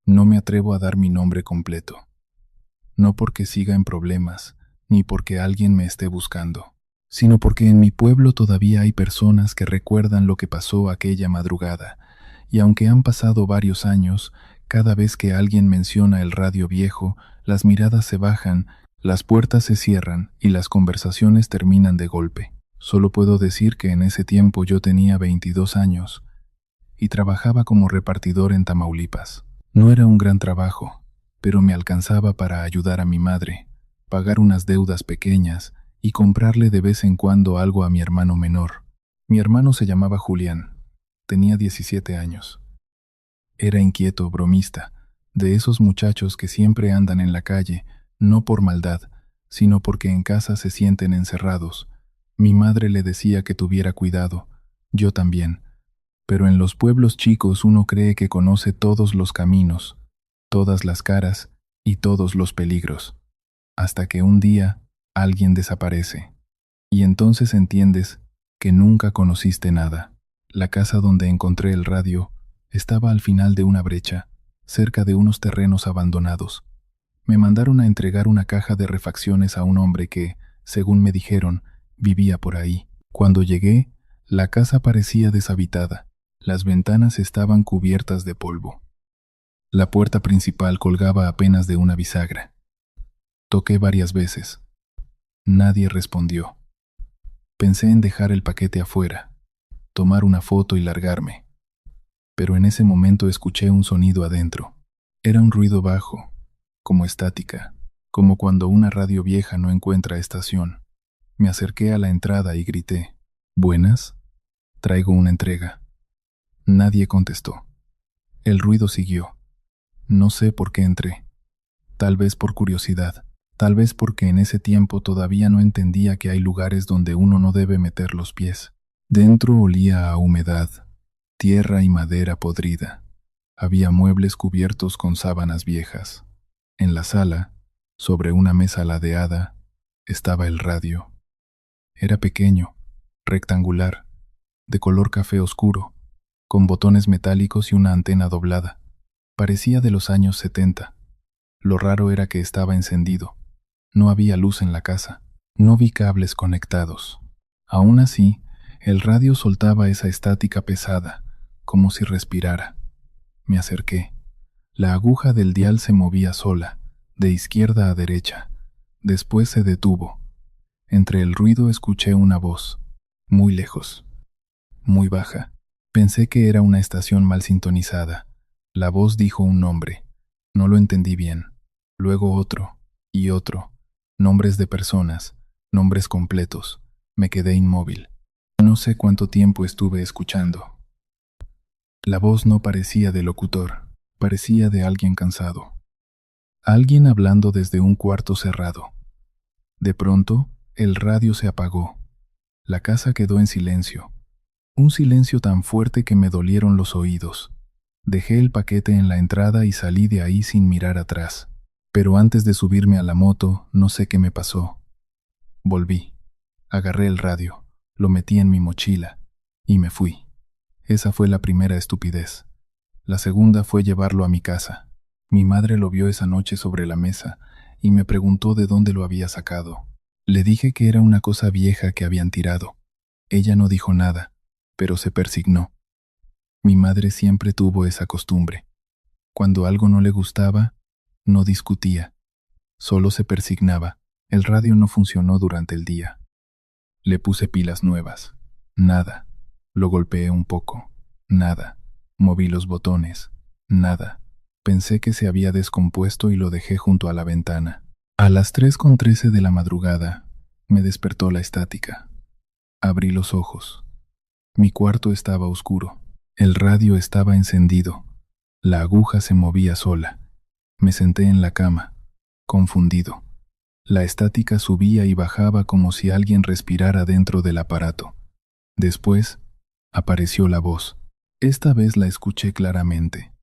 No me atrevo a dar mi nombre completo, no porque siga en problemas, ni porque alguien me esté buscando, sino porque en mi pueblo todavía hay personas que recuerdan lo que pasó aquella madrugada, y aunque han pasado varios años, cada vez que alguien menciona el radio viejo, las miradas se bajan, las puertas se cierran y las conversaciones terminan de golpe. Solo puedo decir que en ese tiempo yo tenía 22 años y trabajaba como repartidor en Tamaulipas. No era un gran trabajo, pero me alcanzaba para ayudar a mi madre, pagar unas deudas pequeñas y comprarle de vez en cuando algo a mi hermano menor. Mi hermano se llamaba Julián, tenía 17 años. Era inquieto, bromista, de esos muchachos que siempre andan en la calle, no por maldad, sino porque en casa se sienten encerrados. Mi madre le decía que tuviera cuidado, yo también, pero en los pueblos chicos uno cree que conoce todos los caminos, todas las caras y todos los peligros, hasta que un día alguien desaparece, y entonces entiendes que nunca conociste nada. La casa donde encontré el radio estaba al final de una brecha, cerca de unos terrenos abandonados. Me mandaron a entregar una caja de refacciones a un hombre que, según me dijeron, vivía por ahí. Cuando llegué, la casa parecía deshabitada. Las ventanas estaban cubiertas de polvo. La puerta principal colgaba apenas de una bisagra. Toqué varias veces. Nadie respondió. Pensé en dejar el paquete afuera, tomar una foto y largarme. Pero en ese momento escuché un sonido adentro. Era un ruido bajo, como estática, como cuando una radio vieja no encuentra estación. Me acerqué a la entrada y grité: «¿Buenas? Traigo una entrega». Nadie contestó. El ruido siguió. No sé por qué entré. Tal vez por curiosidad. Tal vez porque en ese tiempo todavía no entendía que hay lugares donde uno no debe meter los pies. Dentro olía a humedad, tierra y madera podrida. Había muebles cubiertos con sábanas viejas. En la sala, sobre una mesa ladeada, estaba el radio. Era pequeño, rectangular, de color café oscuro, con botones metálicos y una antena doblada. Parecía de los años 70. Lo raro era que estaba encendido. No había luz en la casa. No vi cables conectados. Aún así, el radio soltaba esa estática pesada, como si respirara. Me acerqué. La aguja del dial se movía sola, de izquierda a derecha. Después se detuvo. Entre el ruido escuché una voz, muy lejos, muy baja. Pensé que era una estación mal sintonizada. La voz dijo un nombre. No lo entendí bien. Luego otro, y otro. Nombres de personas, nombres completos. Me quedé inmóvil. No sé cuánto tiempo estuve escuchando. La voz no parecía de locutor, parecía de alguien cansado. Alguien hablando desde un cuarto cerrado. De pronto, el radio se apagó. La casa quedó en silencio. Un silencio tan fuerte que me dolieron los oídos. Dejé el paquete en la entrada y salí de ahí sin mirar atrás. Pero antes de subirme a la moto, no sé qué me pasó. Volví. Agarré el radio, lo metí en mi mochila y me fui. Esa fue la primera estupidez. La segunda fue llevarlo a mi casa. Mi madre lo vio esa noche sobre la mesa y me preguntó de dónde lo había sacado. Le dije que era una cosa vieja que habían tirado. Ella no dijo nada, pero se persignó. Mi madre siempre tuvo esa costumbre. Cuando algo no le gustaba, no discutía, solo se persignaba. El radio no funcionó durante el día. Le puse pilas nuevas. Nada. Lo golpeé un poco. Nada. Moví los botones. Nada. Pensé que se había descompuesto y lo dejé junto a la ventana. A las 3:13 de la madrugada, me despertó la estática. Abrí los ojos. Mi cuarto estaba oscuro. El radio estaba encendido. La aguja se movía sola. Me senté en la cama, confundido. La estática subía y bajaba como si alguien respirara dentro del aparato. Después, apareció la voz. Esta vez la escuché claramente.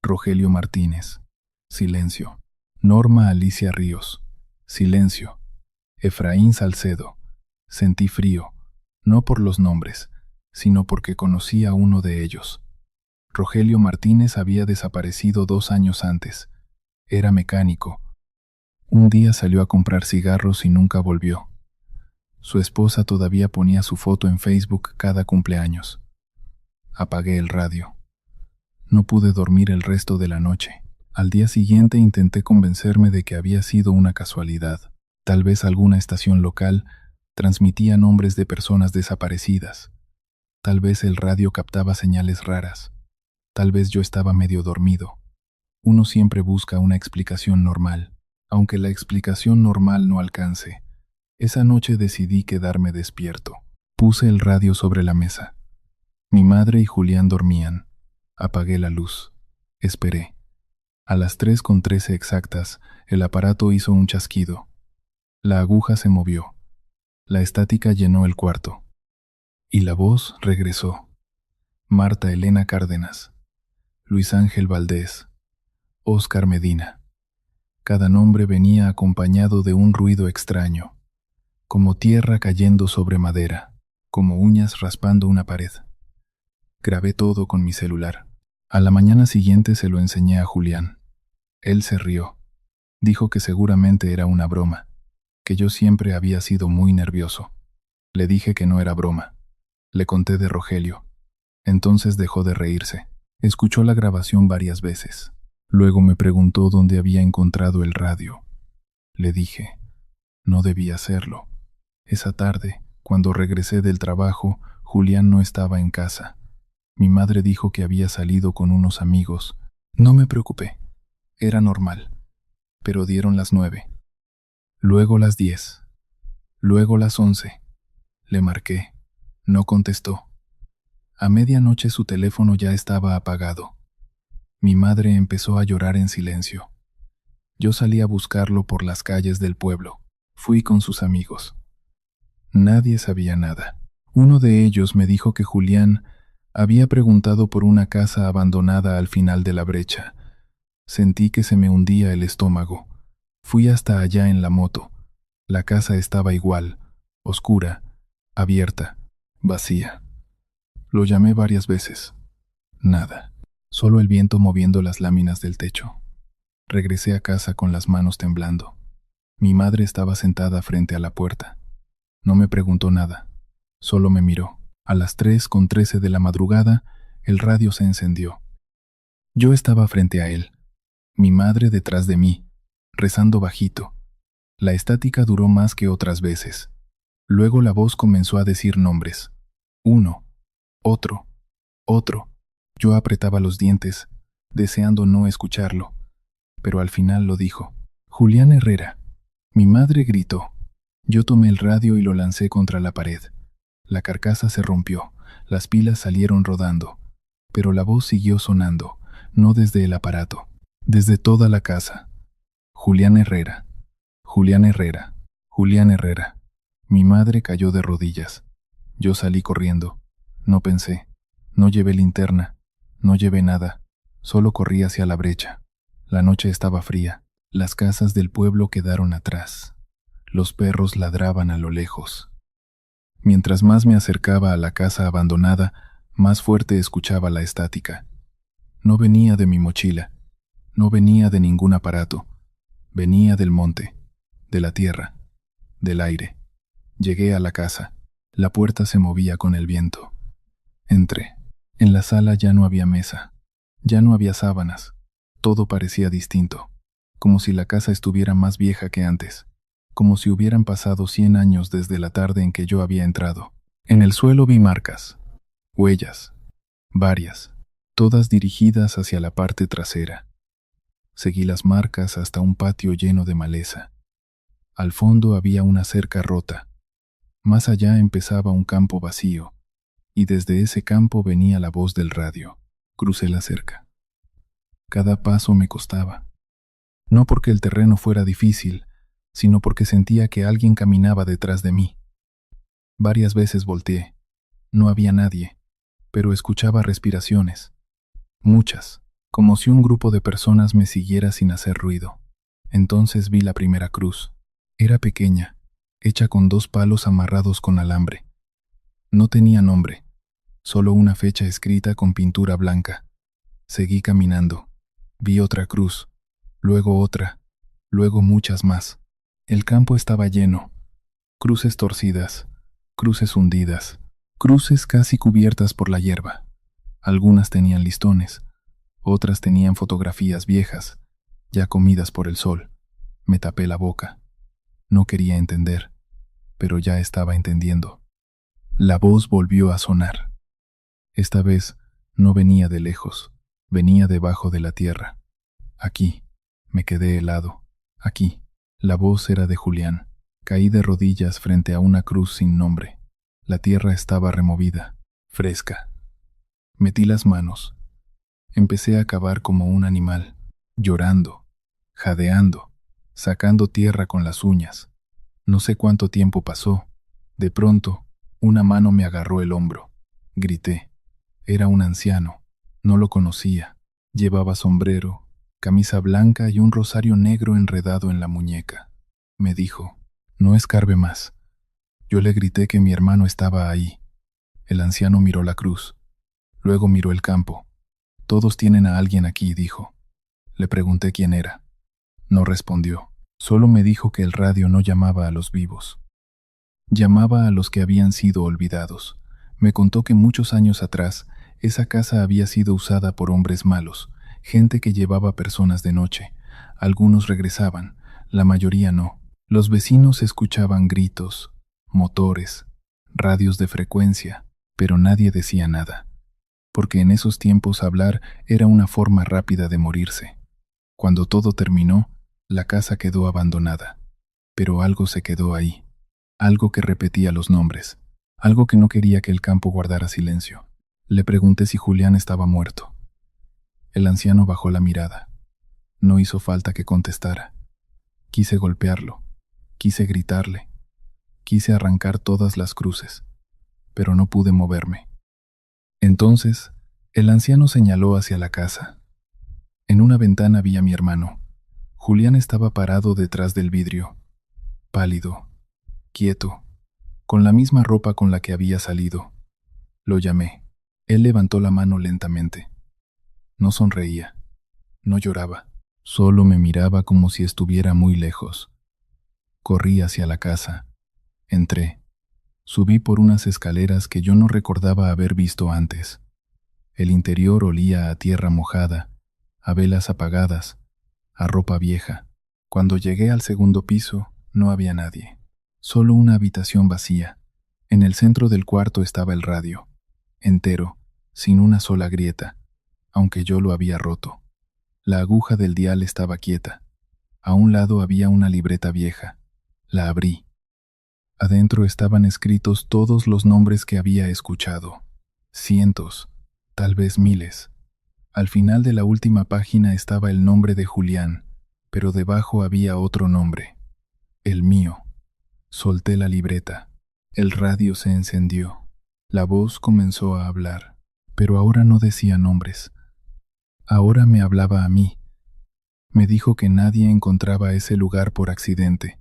Rogelio Martínez. Silencio. Norma Alicia Ríos. Silencio. Efraín Salcedo. Sentí frío, no por los nombres, sino porque conocía a uno de ellos. Rogelio Martínez había desaparecido 2 años antes. Era mecánico. Un día salió a comprar cigarros y nunca volvió. Su esposa todavía ponía su foto en Facebook cada cumpleaños. Apagué el radio. No pude dormir el resto de la noche. Al día siguiente intenté convencerme de que había sido una casualidad. Tal vez alguna estación local transmitía nombres de personas desaparecidas. Tal vez el radio captaba señales raras. Tal vez yo estaba medio dormido. Uno siempre busca una explicación normal, aunque la explicación normal no alcance. Esa noche decidí quedarme despierto. Puse el radio sobre la mesa. Mi madre y Julián dormían. Apagué la luz. Esperé. A las 3:13 exactas, el aparato hizo un chasquido. La aguja se movió. La estática llenó el cuarto. Y la voz regresó. Marta Elena Cárdenas. Luis Ángel Valdés. Óscar Medina. Cada nombre venía acompañado de un ruido extraño, como tierra cayendo sobre madera, como uñas raspando una pared. Grabé todo con mi celular. A la mañana siguiente se lo enseñé a Julián. Él se rió. Dijo que seguramente era una broma, que yo siempre había sido muy nervioso. Le dije que no era broma. Le conté de Rogelio. Entonces dejó de reírse. Escuchó la grabación varias veces. Luego me preguntó dónde había encontrado el radio. Le dije, no debía hacerlo. Esa tarde, cuando regresé del trabajo, Julián no estaba en casa. Mi madre dijo que había salido con unos amigos. No me preocupé. Era normal. Pero dieron las 9. Luego las 10. Luego las 11. Le marqué. No contestó. A medianoche su teléfono ya estaba apagado. Mi madre empezó a llorar en silencio. Yo salí a buscarlo por las calles del pueblo. Fui con sus amigos. Nadie sabía nada. Uno de ellos me dijo que Julián había preguntado por una casa abandonada al final de la brecha. Sentí que se me hundía el estómago. Fui hasta allá en la moto. La casa estaba igual, oscura, abierta, vacía. Lo llamé varias veces. Nada. Solo el viento moviendo las láminas del techo. Regresé a casa con las manos temblando. Mi madre estaba sentada frente a la puerta. No me preguntó nada. Solo me miró. A las 3:13 de la madrugada, el radio se encendió. Yo estaba frente a él. Mi madre detrás de mí, rezando bajito. La estática duró más que otras veces. Luego la voz comenzó a decir nombres. Uno, otro, otro. Yo apretaba los dientes, deseando no escucharlo, pero al final lo dijo. Julián Herrera. Mi madre gritó. Yo tomé el radio y lo lancé contra la pared. La carcasa se rompió, las pilas salieron rodando, pero la voz siguió sonando, no desde el aparato, desde toda la casa. Julián Herrera. Julián Herrera. Julián Herrera. Mi madre cayó de rodillas. Yo salí corriendo. No pensé. No llevé linterna. No llevé nada. Solo corrí hacia la brecha. La noche estaba fría. Las casas del pueblo quedaron atrás. Los perros ladraban a lo lejos. Mientras más me acercaba a la casa abandonada, más fuerte escuchaba la estática. No venía de mi mochila. No venía de ningún aparato. Venía del monte, de la tierra, del aire. Llegué a la casa. La puerta se movía con el viento. Entré. En la sala ya no había mesa. Ya no había sábanas. Todo parecía distinto. Como si la casa estuviera más vieja que antes. Como si hubieran pasado 100 años desde la tarde en que yo había entrado. En el suelo vi marcas. Huellas. Varias. Todas dirigidas hacia la parte trasera. Seguí las marcas hasta un patio lleno de maleza. Al fondo había una cerca rota. Más allá empezaba un campo vacío, y desde ese campo venía la voz del radio. Crucé la cerca. Cada paso me costaba. No porque el terreno fuera difícil, sino porque sentía que alguien caminaba detrás de mí. Varias veces volteé. No había nadie, pero escuchaba respiraciones. Muchas, como si un grupo de personas me siguiera sin hacer ruido. Entonces vi la primera cruz. Era pequeña, hecha con 2 palos amarrados con alambre. No tenía nombre, solo una fecha escrita con pintura blanca. Seguí caminando. Vi otra cruz, luego otra, luego muchas más. El campo estaba lleno. Cruces torcidas, cruces hundidas, cruces casi cubiertas por la hierba. Algunas tenían listones, otras tenían fotografías viejas, ya comidas por el sol. Me tapé la boca. No quería entender, pero ya estaba entendiendo. La voz volvió a sonar. Esta vez no venía de lejos, venía debajo de la tierra. Aquí. Me quedé helado. Aquí. La voz era de Julián. Caí de rodillas frente a una cruz sin nombre. La tierra estaba removida, fresca. Metí las manos. Empecé a cavar como un animal, llorando, jadeando, sacando tierra con las uñas. No sé cuánto tiempo pasó. De pronto, una mano me agarró el hombro. Grité. Era un anciano. No lo conocía. Llevaba sombrero, camisa blanca y un rosario negro enredado en la muñeca. Me dijo, no escarbe más. Yo le grité que mi hermano estaba ahí. El anciano miró la cruz. Luego miró el campo. Todos tienen a alguien aquí, dijo. Le pregunté quién era. No respondió. Solo me dijo que el radio no llamaba a los vivos. Llamaba a los que habían sido olvidados. Me contó que muchos años atrás, esa casa había sido usada por hombres malos, gente que llevaba personas de noche. Algunos regresaban, la mayoría no. Los vecinos escuchaban gritos, motores, radios de frecuencia, pero nadie decía nada, porque en esos tiempos hablar era una forma rápida de morirse. Cuando todo terminó, la casa quedó abandonada, pero algo se quedó ahí, algo que repetía los nombres, algo que no quería que el campo guardara silencio. Le pregunté si Julián estaba muerto. El anciano bajó la mirada. No hizo falta que contestara. Quise golpearlo, quise gritarle, quise arrancar todas las cruces, pero no pude moverme. Entonces, el anciano señaló hacia la casa. En una ventana vi a mi hermano. Julián estaba parado detrás del vidrio, pálido, quieto, con la misma ropa con la que había salido. Lo llamé. Él levantó la mano lentamente. No sonreía, no lloraba, solo me miraba como si estuviera muy lejos. Corrí hacia la casa. Entré. Subí por unas escaleras que yo no recordaba haber visto antes. El interior olía a tierra mojada, a velas apagadas, a ropa vieja. Cuando llegué al segundo piso, no había nadie. Solo una habitación vacía. En el centro del cuarto estaba el radio, entero, sin una sola grieta, aunque yo lo había roto. La aguja del dial estaba quieta. A un lado había una libreta vieja. La abrí. Adentro estaban escritos todos los nombres que había escuchado. Cientos, tal vez miles. Al final de la última página estaba el nombre de Julián, pero debajo había otro nombre. El mío. Solté la libreta. El radio se encendió. La voz comenzó a hablar, pero ahora no decía nombres. Ahora me hablaba a mí. Me dijo que nadie encontraba ese lugar por accidente.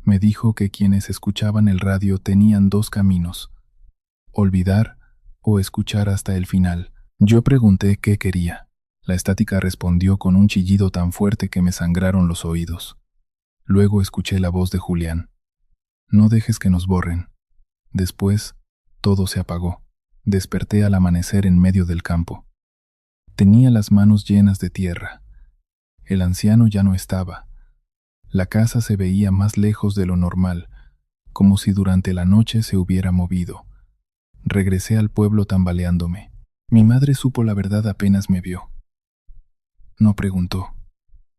Me dijo que quienes escuchaban el radio tenían dos caminos: olvidar o escuchar hasta el final. Yo pregunté qué quería. La estática respondió con un chillido tan fuerte que me sangraron los oídos. Luego escuché la voz de Julián. No dejes que nos borren. Después, todo se apagó. Desperté al amanecer en medio del campo. Tenía las manos llenas de tierra. El anciano ya no estaba. La casa se veía más lejos de lo normal, como si durante la noche se hubiera movido. Regresé al pueblo tambaleándome. Mi madre supo la verdad apenas me vio. No preguntó,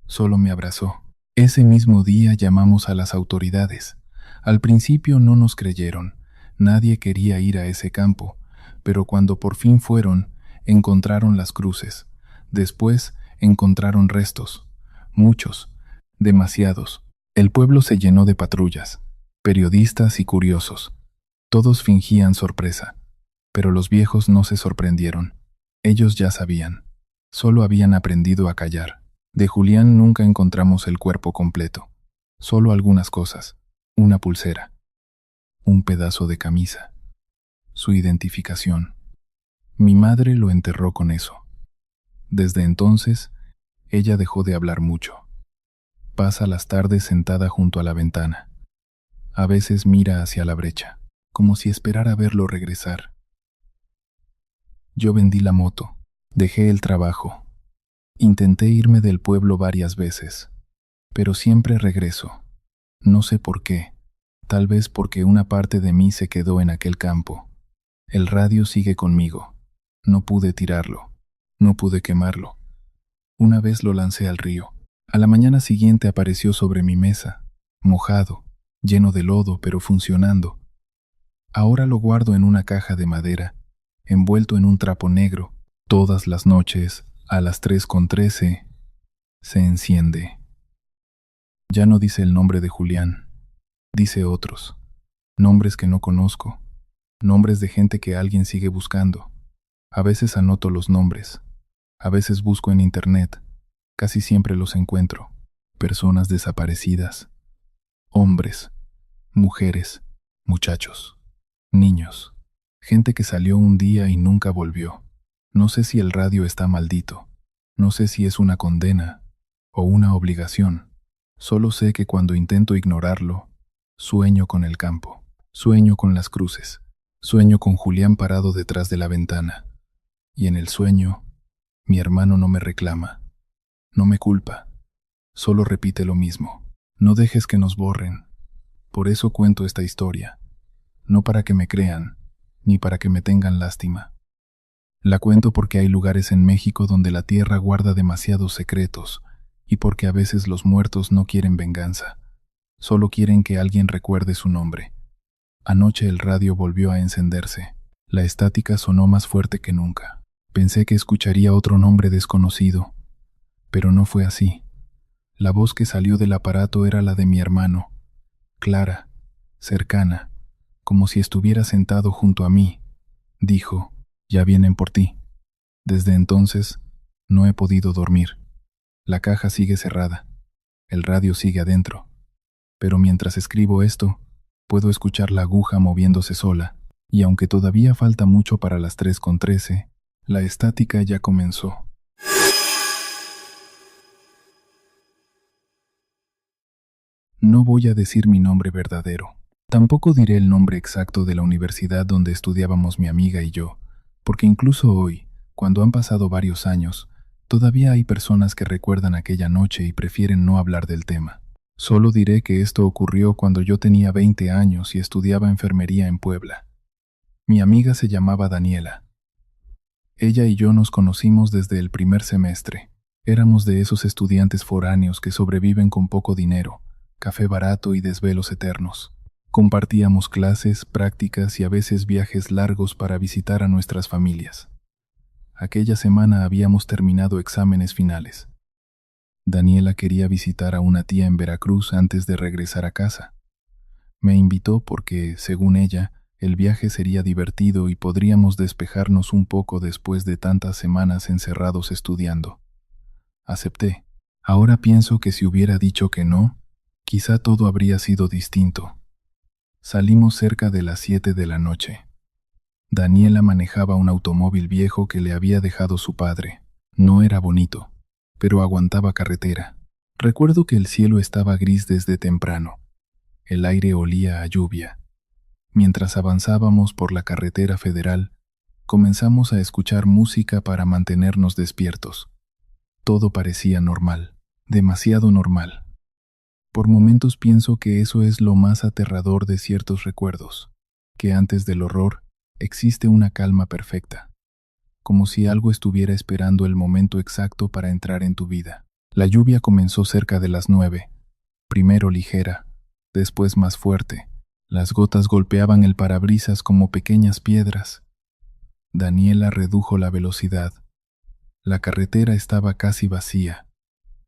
solo me abrazó. Ese mismo día llamamos a las autoridades. Al principio no nos creyeron. Nadie quería ir a ese campo, pero cuando por fin fueron, encontraron las cruces. Después encontraron restos, muchos, demasiados. El pueblo se llenó de patrullas, periodistas y curiosos. Todos fingían sorpresa, pero los viejos no se sorprendieron. Ellos ya sabían. Solo habían aprendido a callar. De Julián nunca encontramos el cuerpo completo. Solo algunas cosas. Una pulsera. Un pedazo de camisa. Su identificación. Mi madre lo enterró con eso. Desde entonces, ella dejó de hablar mucho. Pasa las tardes sentada junto a la ventana. A veces mira hacia la brecha, como si esperara verlo regresar. Yo vendí la moto, dejé el trabajo. Intenté irme del pueblo varias veces, pero siempre regreso. No sé por qué, tal vez porque una parte de mí se quedó en aquel campo. El radio sigue conmigo. No pude tirarlo, no pude quemarlo. Una vez lo lancé al río. A la mañana siguiente apareció sobre mi mesa, mojado, lleno de lodo, pero funcionando. Ahora lo guardo en una caja de madera, envuelto en un trapo negro. Todas las noches, a las 3:13, se enciende. Ya no dice el nombre de Julián, dice otros, nombres que no conozco, nombres de gente que alguien sigue buscando. A veces anoto los nombres, a veces busco en internet, casi siempre los encuentro. Personas desaparecidas, hombres, mujeres, muchachos, niños, gente que salió un día y nunca volvió. No sé si el radio está maldito, no sé si es una condena o una obligación. Solo sé que cuando intento ignorarlo, sueño con el campo, sueño con las cruces, sueño con Julián parado detrás de la ventana. Y en el sueño, mi hermano no me reclama, no me culpa, solo repite lo mismo. No dejes que nos borren. Por eso cuento esta historia, no para que me crean, ni para que me tengan lástima. La cuento porque hay lugares en México donde la tierra guarda demasiados secretos, y porque a veces los muertos no quieren venganza, solo quieren que alguien recuerde su nombre. Anoche el radio volvió a encenderse. La estática sonó más fuerte que nunca. Pensé que escucharía otro nombre desconocido, pero no fue así. La voz que salió del aparato era la de mi hermano, clara, cercana, como si estuviera sentado junto a mí. Dijo: «Ya vienen por ti». Desde entonces, no he podido dormir. La caja sigue cerrada, el radio sigue adentro, pero mientras escribo esto, puedo escuchar la aguja moviéndose sola, y aunque todavía falta mucho para las 3:13, la estática ya comenzó. No voy a decir mi nombre verdadero. Tampoco diré el nombre exacto de la universidad donde estudiábamos mi amiga y yo, porque incluso hoy, cuando han pasado varios años, todavía hay personas que recuerdan aquella noche y prefieren no hablar del tema. Solo diré que esto ocurrió cuando yo tenía 20 años y estudiaba enfermería en Puebla. Mi amiga se llamaba Daniela. Ella y yo nos conocimos desde el primer semestre. Éramos de esos estudiantes foráneos que sobreviven con poco dinero, café barato y desvelos eternos. Compartíamos clases, prácticas y a veces viajes largos para visitar a nuestras familias. Aquella semana habíamos terminado exámenes finales. Daniela quería visitar a una tía en Veracruz antes de regresar a casa. Me invitó porque, según ella, el viaje sería divertido y podríamos despejarnos un poco después de tantas semanas encerrados estudiando. Acepté. Ahora pienso que si hubiera dicho que no, quizá todo habría sido distinto. Salimos cerca de las 7 de la noche. Daniela manejaba un automóvil viejo que le había dejado su padre. No era bonito, pero aguantaba carretera. Recuerdo que el cielo estaba gris desde temprano. El aire olía a lluvia. Mientras avanzábamos por la carretera federal, comenzamos a escuchar música para mantenernos despiertos. Todo parecía normal, demasiado normal. Por momentos pienso que eso es lo más aterrador de ciertos recuerdos, que antes del horror existe una calma perfecta, como si algo estuviera esperando el momento exacto para entrar en tu vida. La lluvia comenzó cerca de las 9, primero ligera, después más fuerte. Las gotas golpeaban el parabrisas como pequeñas piedras. Daniela redujo la velocidad. La carretera estaba casi vacía.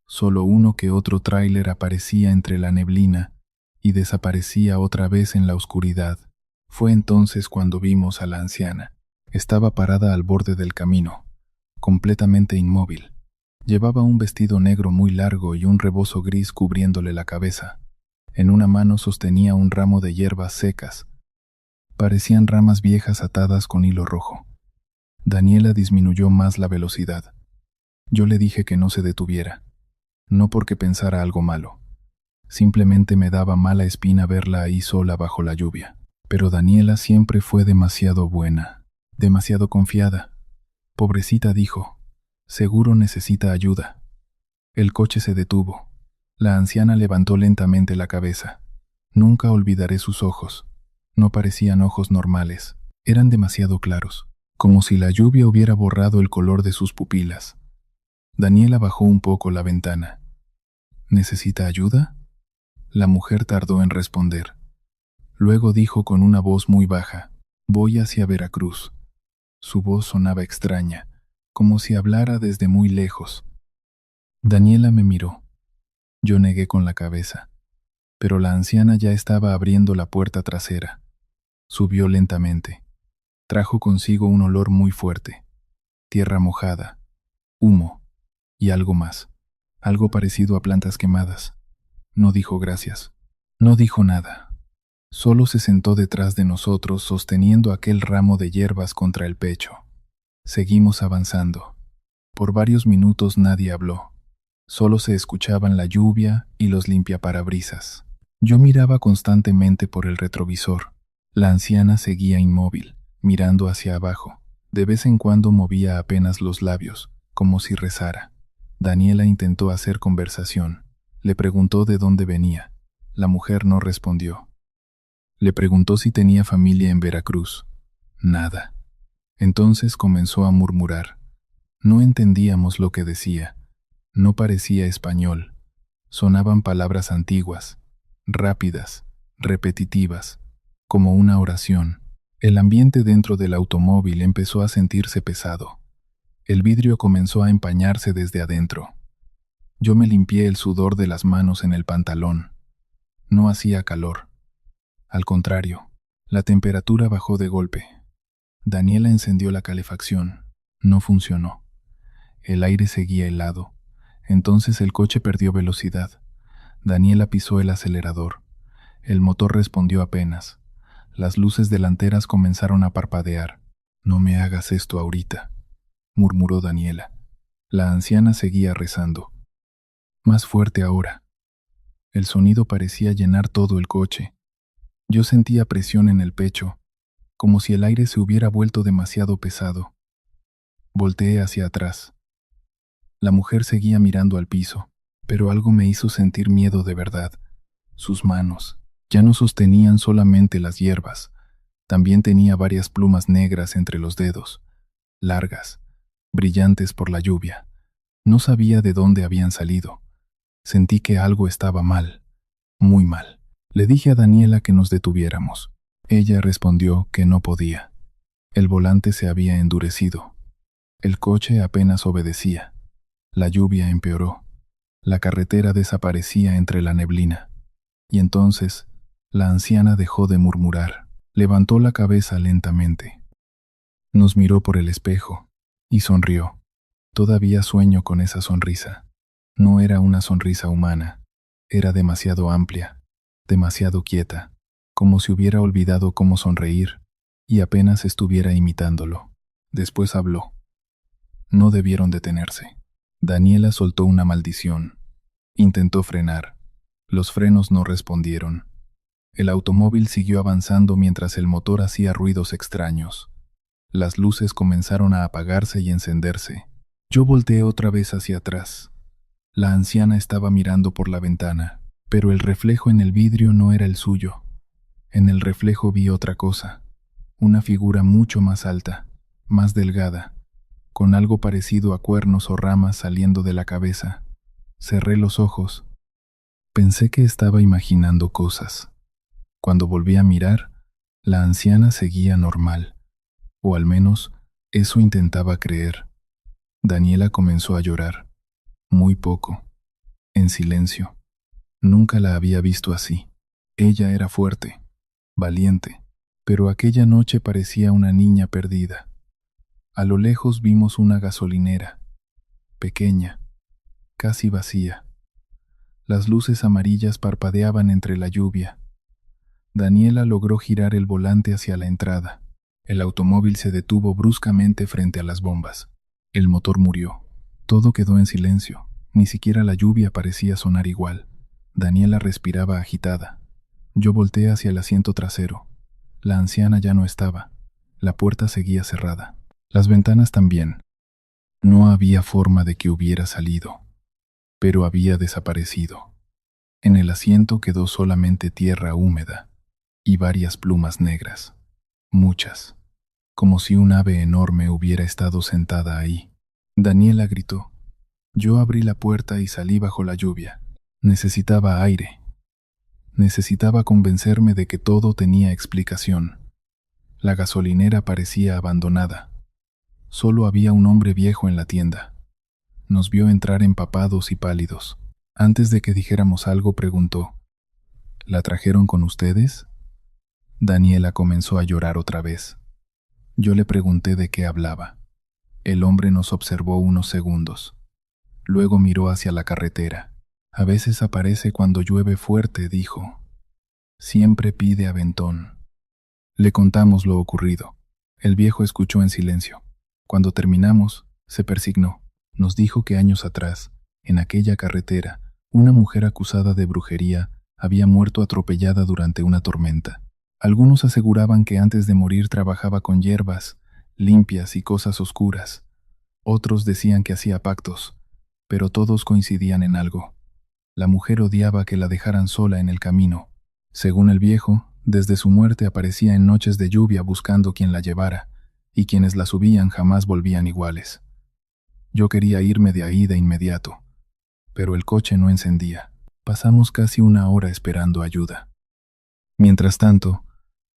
Solo uno que otro tráiler aparecía entre la neblina y desaparecía otra vez en la oscuridad. Fue entonces cuando vimos a la anciana. Estaba parada al borde del camino, completamente inmóvil. Llevaba un vestido negro muy largo y un rebozo gris cubriéndole la cabeza. En una mano sostenía un ramo de hierbas secas. Parecían ramas viejas atadas con hilo rojo. Daniela disminuyó más la velocidad. Yo le dije que no se detuviera, no porque pensara algo malo. Simplemente me daba mala espina verla ahí sola bajo la lluvia. Pero Daniela siempre fue demasiado buena, demasiado confiada. Pobrecita, dijo, seguro necesita ayuda. El coche se detuvo. La anciana levantó lentamente la cabeza. Nunca olvidaré sus ojos. No parecían ojos normales, eran demasiado claros, como si la lluvia hubiera borrado el color de sus pupilas. Daniela bajó un poco la ventana. ¿Necesita ayuda? La mujer tardó en responder. Luego dijo con una voz muy baja, voy hacia Veracruz. Su voz sonaba extraña, como si hablara desde muy lejos. Daniela me miró. Yo negué con la cabeza, pero la anciana ya estaba abriendo la puerta trasera. Subió lentamente. Trajo consigo un olor muy fuerte, tierra mojada, humo y algo más, algo parecido a plantas quemadas. No dijo gracias. No dijo nada. Solo se sentó detrás de nosotros sosteniendo aquel ramo de hierbas contra el pecho. Seguimos avanzando. Por varios minutos nadie habló. Solo se escuchaban la lluvia y los limpiaparabrisas. Yo miraba constantemente por el retrovisor. La anciana seguía inmóvil, mirando hacia abajo. De vez en cuando movía apenas los labios, como si rezara. Daniela intentó hacer conversación. Le preguntó de dónde venía. La mujer no respondió. Le preguntó si tenía familia en Veracruz. Nada. Entonces comenzó a murmurar. No entendíamos lo que decía. No parecía español. Sonaban palabras antiguas, rápidas, repetitivas, como una oración. El ambiente dentro del automóvil empezó a sentirse pesado. El vidrio comenzó a empañarse desde adentro. Yo me limpié el sudor de las manos en el pantalón. No hacía calor. Al contrario, la temperatura bajó de golpe. Daniela encendió la calefacción. No funcionó. El aire seguía helado. Entonces el coche perdió velocidad. Daniela pisó el acelerador. El motor respondió apenas. Las luces delanteras comenzaron a parpadear. No me hagas esto ahorita, murmuró Daniela. La anciana seguía rezando. Más fuerte ahora. El sonido parecía llenar todo el coche. Yo sentía presión en el pecho, como si el aire se hubiera vuelto demasiado pesado. Volteé hacia atrás. La mujer seguía mirando al piso, pero algo me hizo sentir miedo de verdad. Sus manos ya no sostenían solamente las hierbas, también tenía varias plumas negras entre los dedos, largas, brillantes por la lluvia. No sabía de dónde habían salido. Sentí que algo estaba mal, muy mal. Le dije a Daniela que nos detuviéramos. Ella respondió que no podía. El volante se había endurecido. El coche apenas obedecía. La lluvia empeoró. La carretera desaparecía entre la neblina. Y entonces, la anciana dejó de murmurar. Levantó la cabeza lentamente. Nos miró por el espejo y sonrió. Todavía sueño con esa sonrisa. No era una sonrisa humana. Era demasiado amplia, demasiado quieta, como si hubiera olvidado cómo sonreír y apenas estuviera imitándolo. Después habló. No debieron detenerse. Daniela soltó una maldición. Intentó frenar. Los frenos no respondieron. El automóvil siguió avanzando mientras el motor hacía ruidos extraños. Las luces comenzaron a apagarse y encenderse. Yo volteé otra vez hacia atrás. La anciana estaba mirando por la ventana, pero el reflejo en el vidrio no era el suyo. En el reflejo vi otra cosa, una figura mucho más alta, más delgada, con algo parecido a cuernos o ramas saliendo de la cabeza. Cerré los ojos. Pensé que estaba imaginando cosas. Cuando volví a mirar, la anciana seguía normal, o al menos eso intentaba creer. Daniela comenzó a llorar, muy poco, en silencio. Nunca la había visto así. Ella era fuerte, valiente, pero aquella noche parecía una niña perdida. A lo lejos vimos una gasolinera, pequeña, casi vacía. Las luces amarillas parpadeaban entre la lluvia. Daniela logró girar el volante hacia la entrada. El automóvil se detuvo bruscamente frente a las bombas. El motor murió. Todo quedó en silencio. Ni siquiera la lluvia parecía sonar igual. Daniela respiraba agitada. Yo volteé hacia el asiento trasero. La anciana ya no estaba. La puerta seguía cerrada. Las ventanas también. No había forma de que hubiera salido, pero había desaparecido. En el asiento quedó solamente tierra húmeda y varias plumas negras. Muchas, como si un ave enorme hubiera estado sentada ahí. Daniela gritó. Yo abrí la puerta y salí bajo la lluvia. Necesitaba aire. Necesitaba convencerme de que todo tenía explicación. La gasolinera parecía abandonada. Solo había un hombre viejo en la tienda. Nos vio entrar empapados y pálidos. Antes de que dijéramos algo, preguntó: ¿La trajeron con ustedes? Daniela comenzó a llorar otra vez. Yo le pregunté de qué hablaba. El hombre nos observó unos segundos. Luego miró hacia la carretera. A veces aparece cuando llueve fuerte, dijo. Siempre pide aventón. Le contamos lo ocurrido. El viejo escuchó en silencio. Cuando terminamos, se persignó. Nos dijo que años atrás, en aquella carretera, una mujer acusada de brujería había muerto atropellada durante una tormenta. Algunos aseguraban que antes de morir trabajaba con hierbas limpias y cosas oscuras. Otros decían que hacía pactos, pero todos coincidían en algo. La mujer odiaba que la dejaran sola en el camino. Según el viejo, desde su muerte aparecía en noches de lluvia buscando quien la llevara, y quienes la subían jamás volvían iguales. Yo quería irme de ahí de inmediato, pero el coche no encendía. Pasamos casi una hora esperando ayuda. Mientras tanto,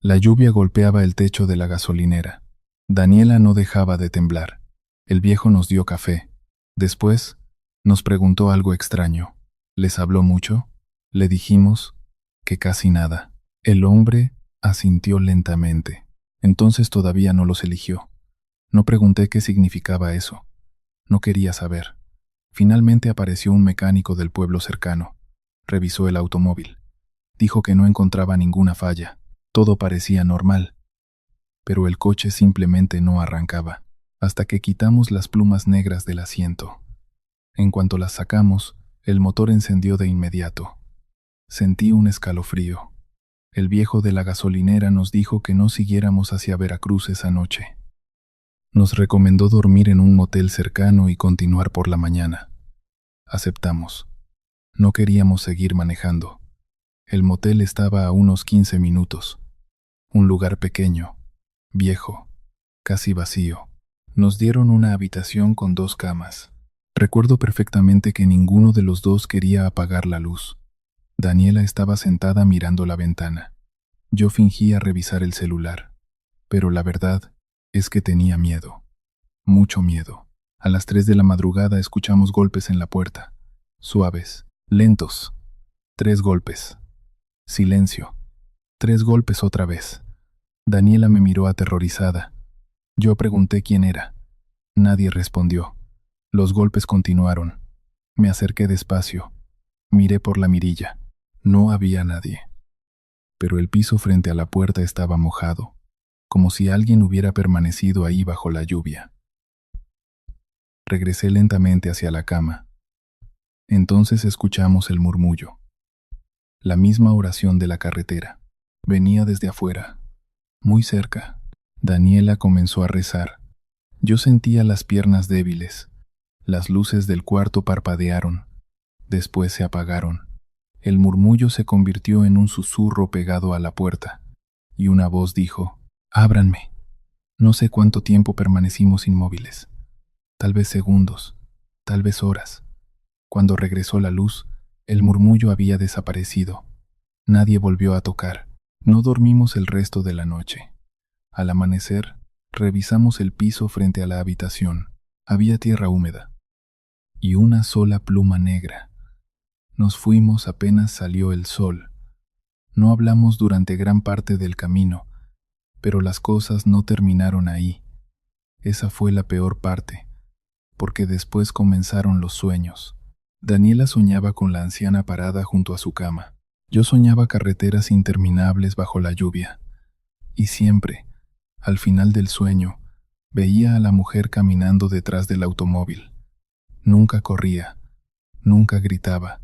la lluvia golpeaba el techo de la gasolinera. Daniela no dejaba de temblar. El viejo nos dio café. Después, nos preguntó algo extraño. ¿Les habló mucho? Le dijimos que casi nada. El hombre asintió lentamente. Entonces todavía no los eligió. No pregunté qué significaba eso. No quería saber. Finalmente apareció un mecánico del pueblo cercano. Revisó el automóvil. Dijo que no encontraba ninguna falla. Todo parecía normal. Pero el coche simplemente no arrancaba, hasta que quitamos las plumas negras del asiento. En cuanto las sacamos, el motor encendió de inmediato. Sentí un escalofrío. El viejo de la gasolinera nos dijo que no siguiéramos hacia Veracruz esa noche. Nos recomendó dormir en un motel cercano y continuar por la mañana. Aceptamos. No queríamos seguir manejando. El motel estaba a unos 15 minutos. Un lugar pequeño, viejo, casi vacío. Nos dieron una habitación con 2 camas. Recuerdo perfectamente que ninguno de los dos quería apagar la luz. Daniela estaba sentada mirando la ventana. Yo fingía revisar el celular, pero la verdad es que tenía miedo, mucho miedo. A las 3 de la madrugada escuchamos golpes en la puerta, suaves, lentos. 3 golpes. Silencio. 3 golpes otra vez. Daniela me miró aterrorizada. Yo pregunté quién era. Nadie respondió. Los golpes continuaron. Me acerqué despacio. Miré por la mirilla. No había nadie. Pero el piso frente a la puerta estaba mojado, como si alguien hubiera permanecido ahí bajo la lluvia. Regresé lentamente hacia la cama. Entonces escuchamos el murmullo. La misma oración de la carretera. Venía desde afuera, muy cerca. Daniela comenzó a rezar. Yo sentía las piernas débiles. Las luces del cuarto parpadearon. Después se apagaron. El murmullo se convirtió en un susurro pegado a la puerta, y una voz dijo: «Ábranme». No sé cuánto tiempo permanecimos inmóviles. Tal vez segundos, tal vez horas. Cuando regresó la luz, el murmullo había desaparecido. Nadie volvió a tocar. No dormimos el resto de la noche. Al amanecer, revisamos el piso frente a la habitación. Había tierra húmeda y una sola pluma negra. Nos fuimos apenas salió el sol. No hablamos durante gran parte del camino, pero las cosas no terminaron ahí. Esa fue la peor parte, porque después comenzaron los sueños. Daniela soñaba con la anciana parada junto a su cama. Yo soñaba carreteras interminables bajo la lluvia. Y siempre, al final del sueño, veía a la mujer caminando detrás del automóvil. Nunca corría, nunca gritaba,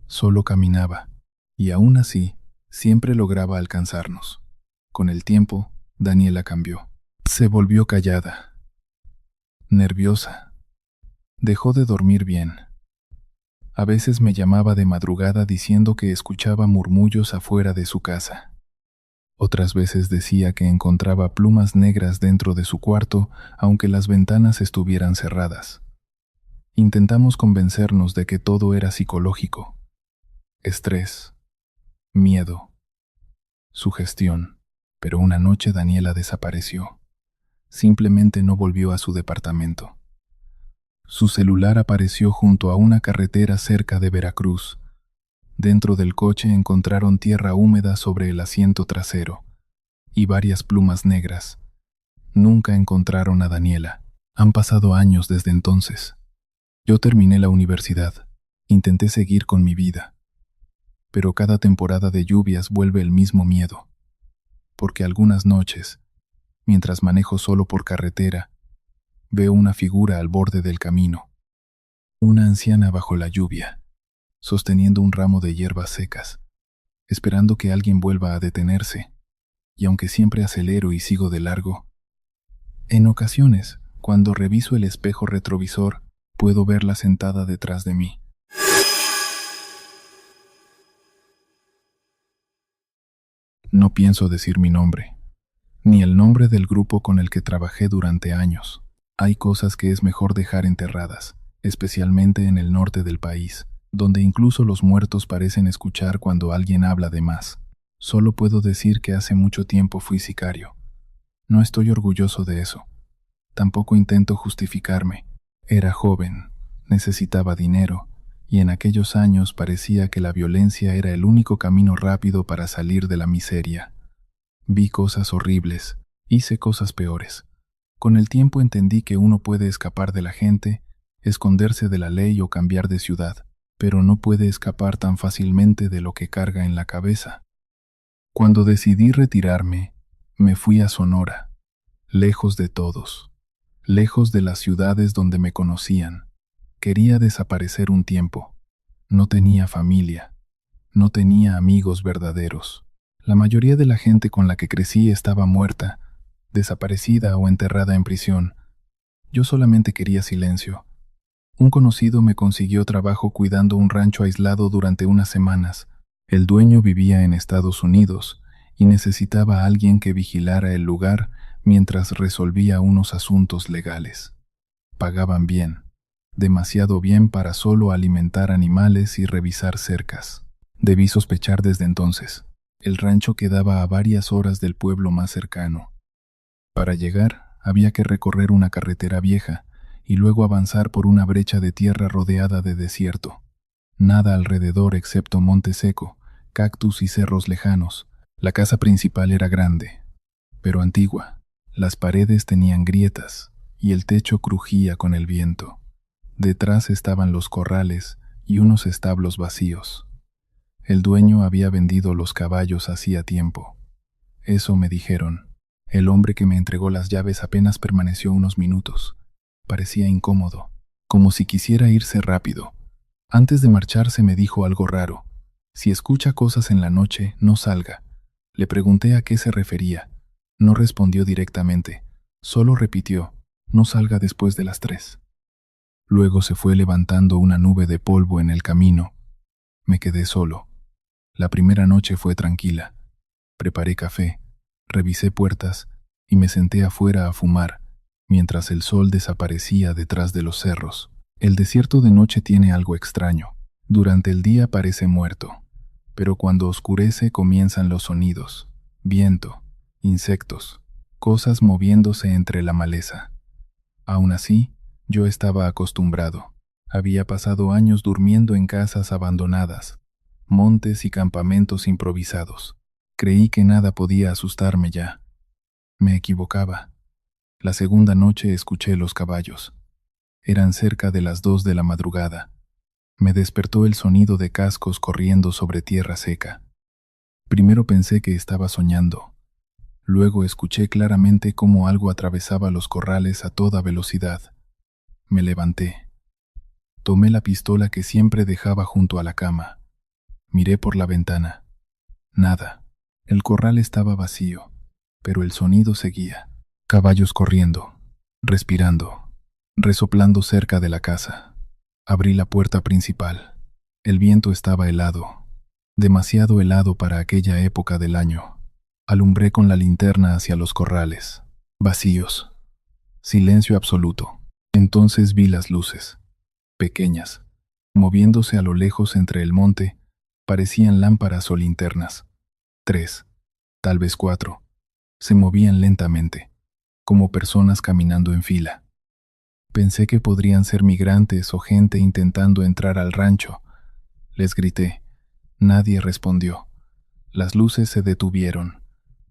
solo caminaba, y aún así, siempre lograba alcanzarnos. Con el tiempo, Daniela cambió. Se volvió callada, nerviosa. Dejó de dormir bien. A veces me llamaba de madrugada diciendo que escuchaba murmullos afuera de su casa. Otras veces decía que encontraba plumas negras dentro de su cuarto, aunque las ventanas estuvieran cerradas. Intentamos convencernos de que todo era psicológico. Estrés, miedo, sugestión. Pero una noche Daniela desapareció. Simplemente no volvió a su departamento. Su celular apareció junto a una carretera cerca de Veracruz. Dentro del coche encontraron tierra húmeda sobre el asiento trasero y varias plumas negras. Nunca encontraron a Daniela. Han pasado años desde entonces. Yo terminé la universidad. Intenté seguir con mi vida. Pero cada temporada de lluvias vuelve el mismo miedo. Porque algunas noches, mientras manejo solo por carretera, veo una figura al borde del camino. Una anciana bajo la lluvia, sosteniendo un ramo de hierbas secas, esperando que alguien vuelva a detenerse. Y aunque siempre acelero y sigo de largo, en ocasiones, cuando reviso el espejo retrovisor, puedo verla sentada detrás de mí. No pienso decir mi nombre, ni el nombre del grupo con el que trabajé durante años. Hay cosas que es mejor dejar enterradas, especialmente en el norte del país, donde incluso los muertos parecen escuchar cuando alguien habla de más. Solo puedo decir que hace mucho tiempo fui sicario. No estoy orgulloso de eso. Tampoco intento justificarme. Era joven, necesitaba dinero, y en aquellos años parecía que la violencia era el único camino rápido para salir de la miseria. Vi cosas horribles, hice cosas peores. Con el tiempo entendí que uno puede escapar de la gente, esconderse de la ley o cambiar de ciudad, pero no puede escapar tan fácilmente de lo que carga en la cabeza. Cuando decidí retirarme, me fui a Sonora, lejos de todos, lejos de las ciudades donde me conocían. Quería desaparecer un tiempo. No tenía familia, no tenía amigos verdaderos. La mayoría de la gente con la que crecí estaba muerta, desaparecida o enterrada en prisión. Yo solamente quería silencio. Un conocido me consiguió trabajo cuidando un rancho aislado durante unas semanas. El dueño vivía en Estados Unidos y necesitaba a alguien que vigilara el lugar mientras resolvía unos asuntos legales. Pagaban bien, demasiado bien para solo alimentar animales y revisar cercas. Debí sospechar desde entonces. El rancho quedaba a varias horas del pueblo más cercano. Para llegar, había que recorrer una carretera vieja y luego avanzar por una brecha de tierra rodeada de desierto. Nada alrededor excepto monte seco, cactus y cerros lejanos. La casa principal era grande, pero antigua. Las paredes tenían grietas y el techo crujía con el viento. Detrás estaban los corrales y unos establos vacíos. El dueño había vendido los caballos hacía tiempo. Eso me dijeron. El hombre que me entregó las llaves apenas permaneció unos minutos. Parecía incómodo, como si quisiera irse rápido. Antes de marcharse me dijo algo raro. Si escucha cosas en la noche, no salga. Le pregunté a qué se refería. No respondió directamente. Solo repitió, no salga después de las 3. Luego se fue levantando una nube de polvo en el camino. Me quedé solo. La primera noche fue tranquila. Preparé café, revisé puertas y me senté afuera a fumar, mientras el sol desaparecía detrás de los cerros. El desierto de noche tiene algo extraño. Durante el día parece muerto, pero cuando oscurece comienzan los sonidos, viento, insectos, cosas moviéndose entre la maleza. Aún así, yo estaba acostumbrado. Había pasado años durmiendo en casas abandonadas, montes y campamentos improvisados. Creí que nada podía asustarme ya. Me equivocaba. La segunda noche escuché los caballos. Eran cerca de las 2 de la madrugada. Me despertó el sonido de cascos corriendo sobre tierra seca. Primero pensé que estaba soñando. Luego escuché claramente cómo algo atravesaba los corrales a toda velocidad. Me levanté. Tomé la pistola que siempre dejaba junto a la cama. Miré por la ventana. Nada. El corral estaba vacío, pero el sonido seguía. Caballos corriendo, respirando, resoplando cerca de la casa. Abrí la puerta principal. El viento estaba helado, demasiado helado para aquella época del año. Alumbré con la linterna hacia los corrales. Vacíos. Silencio absoluto. Entonces vi las luces, pequeñas, moviéndose a lo lejos entre el monte, parecían lámparas o linternas. 3, tal vez 4. Se movían lentamente, como personas caminando en fila. Pensé que podrían ser migrantes o gente intentando entrar al rancho. Les grité. Nadie respondió. Las luces se detuvieron.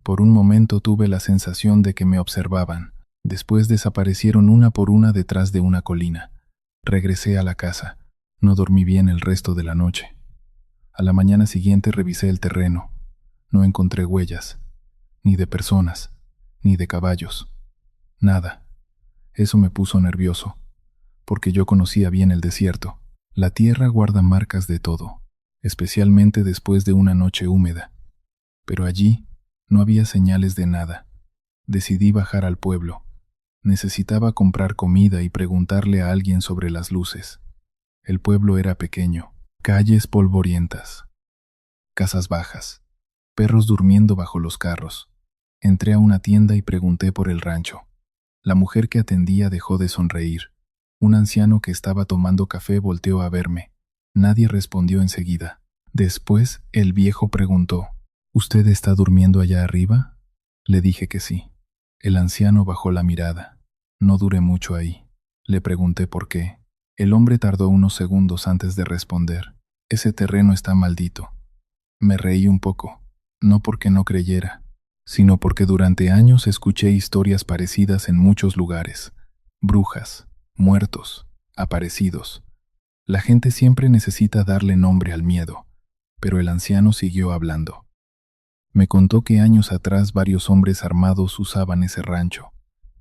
Por un momento tuve la sensación de que me observaban. Después desaparecieron una por una detrás de una colina. Regresé a la casa. No dormí bien el resto de la noche. A la mañana siguiente revisé el terreno. No encontré huellas, ni de personas, ni de caballos. Nada. Eso me puso nervioso, porque yo conocía bien el desierto. La tierra guarda marcas de todo, especialmente después de una noche húmeda. Pero allí no había señales de nada. Decidí bajar al pueblo. Necesitaba comprar comida y preguntarle a alguien sobre las luces. El pueblo era pequeño, calles polvorientas, casas bajas, perros durmiendo bajo los carros. Entré a una tienda y pregunté por el rancho. La mujer que atendía dejó de sonreír. Un anciano que estaba tomando café volteó a verme. Nadie respondió enseguida. Después, el viejo preguntó, ¿usted está durmiendo allá arriba? Le dije que sí. El anciano bajó la mirada. No duré mucho ahí. Le pregunté por qué. El hombre tardó unos segundos antes de responder. Ese terreno está maldito. Me reí un poco, no porque no creyera, sino porque durante años escuché historias parecidas en muchos lugares. Brujas, muertos, aparecidos. La gente siempre necesita darle nombre al miedo, pero el anciano siguió hablando. Me contó que años atrás varios hombres armados usaban ese rancho.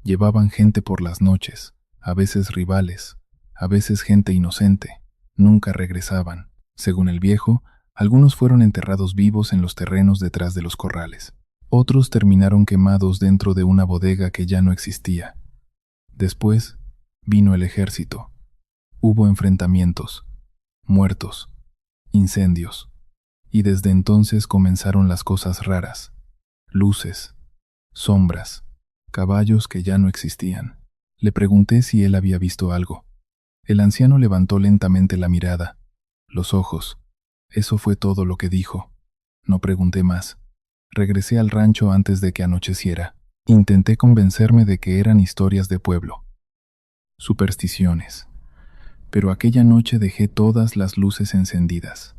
Llevaban gente por las noches, a veces rivales, a veces gente inocente. Nunca regresaban. Según el viejo, algunos fueron enterrados vivos en los terrenos detrás de los corrales. Otros terminaron quemados dentro de una bodega que ya no existía. Después vino el ejército. Hubo enfrentamientos, muertos, incendios. Y desde entonces comenzaron las cosas raras. Luces, sombras, caballos que ya no existían. Le pregunté si él había visto algo. El anciano levantó lentamente la mirada, los ojos. Eso fue todo lo que dijo. No pregunté más. Regresé al rancho antes de que anocheciera. Intenté convencerme de que eran historias de pueblo, supersticiones. Pero aquella noche dejé todas las luces encendidas.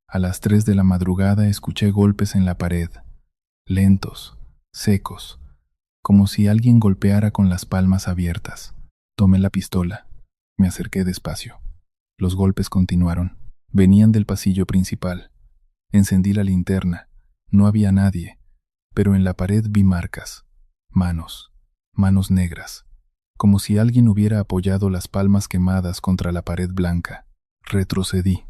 A las 3 de la madrugada escuché golpes en la pared, lentos, secos, como si alguien golpeara con las palmas abiertas. Tomé la pistola. Me acerqué despacio. Los golpes continuaron. Venían del pasillo principal. Encendí la linterna. No había nadie, pero en la pared vi marcas. Manos. Manos negras. Como si alguien hubiera apoyado las palmas quemadas contra la pared blanca. Retrocedí.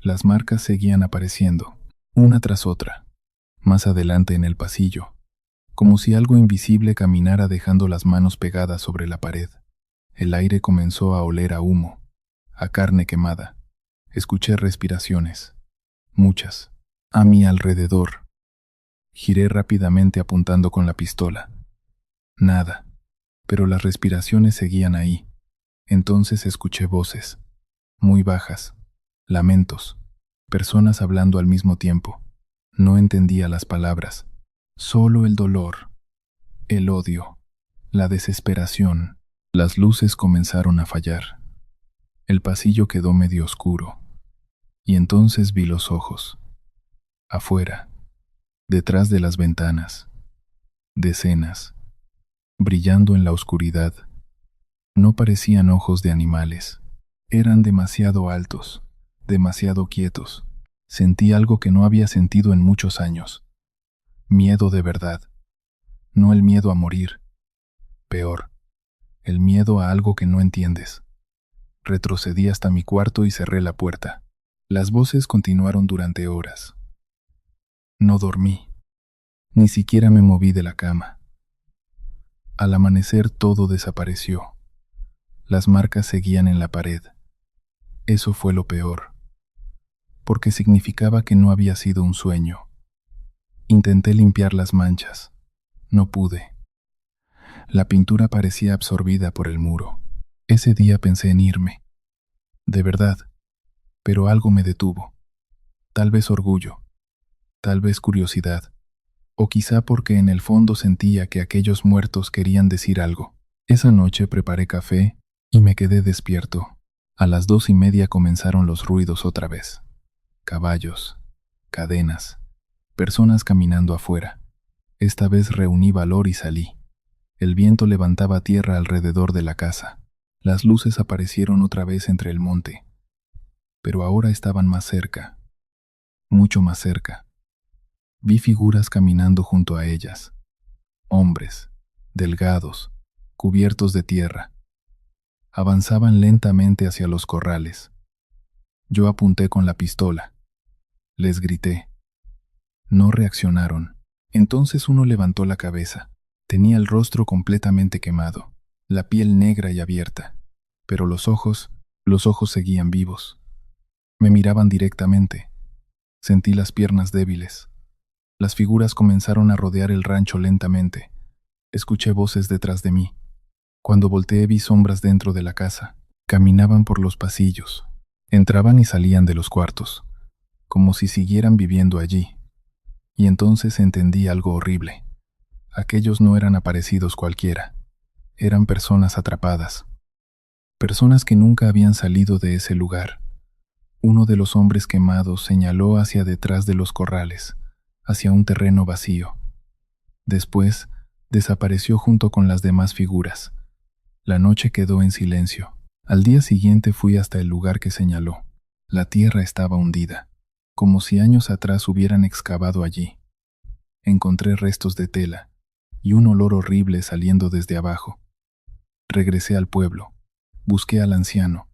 Las marcas seguían apareciendo, una tras otra. Más adelante en el pasillo, como si algo invisible caminara dejando las manos pegadas sobre la pared. El aire comenzó a oler a humo, a carne quemada. Escuché respiraciones, muchas, a mi alrededor. Giré rápidamente apuntando con la pistola. Nada, pero las respiraciones seguían ahí. Entonces escuché voces, muy bajas, lamentos, personas hablando al mismo tiempo. No entendía las palabras, solo el dolor, el odio, la desesperación. Las luces comenzaron a fallar. El pasillo quedó medio oscuro. Y entonces vi los ojos. Afuera, detrás de las ventanas, decenas, brillando en la oscuridad. No parecían ojos de animales. Eran demasiado altos, demasiado quietos. Sentí algo que no había sentido en muchos años. Miedo de verdad. No el miedo a morir. Peor, el miedo a algo que no entiendes. Retrocedí hasta mi cuarto y cerré la puerta. Las voces continuaron durante horas. No dormí, ni siquiera me moví de la cama. Al amanecer todo desapareció. Las marcas seguían en la pared. Eso fue lo peor, porque significaba que no había sido un sueño. Intenté limpiar las manchas. No pude. La pintura parecía absorbida por el muro. Ese día pensé en irme. De verdad, pero algo me detuvo. Tal vez orgullo, tal vez curiosidad, o quizá porque en el fondo sentía que aquellos muertos querían decir algo. Esa noche preparé café y me quedé despierto. A las 2:30 comenzaron los ruidos otra vez. Caballos, cadenas, personas caminando afuera. Esta vez reuní valor y salí. El viento levantaba tierra alrededor de la casa. Las luces aparecieron otra vez entre el monte, pero ahora estaban más cerca, mucho más cerca. Vi figuras caminando junto a ellas. Hombres, delgados, cubiertos de tierra. Avanzaban lentamente hacia los corrales. Yo apunté con la pistola. Les grité. No reaccionaron. Entonces uno levantó la cabeza. Tenía el rostro completamente quemado, la piel negra y abierta, pero los ojos seguían vivos. Me miraban directamente. Sentí las piernas débiles. Las figuras comenzaron a rodear el rancho lentamente. Escuché voces detrás de mí. Cuando volteé vi sombras dentro de la casa. Caminaban por los pasillos. Entraban y salían de los cuartos, como si siguieran viviendo allí. Y entonces entendí algo horrible. Aquellos no eran aparecidos cualquiera. Eran personas atrapadas. Personas que nunca habían salido de ese lugar. Uno de los hombres quemados señaló hacia detrás de los corrales, hacia un terreno vacío. Después, desapareció junto con las demás figuras. La noche quedó en silencio. Al día siguiente fui hasta el lugar que señaló. La tierra estaba hundida, como si años atrás hubieran excavado allí. Encontré restos de tela y un olor horrible saliendo desde abajo. Regresé al pueblo. Busqué al anciano.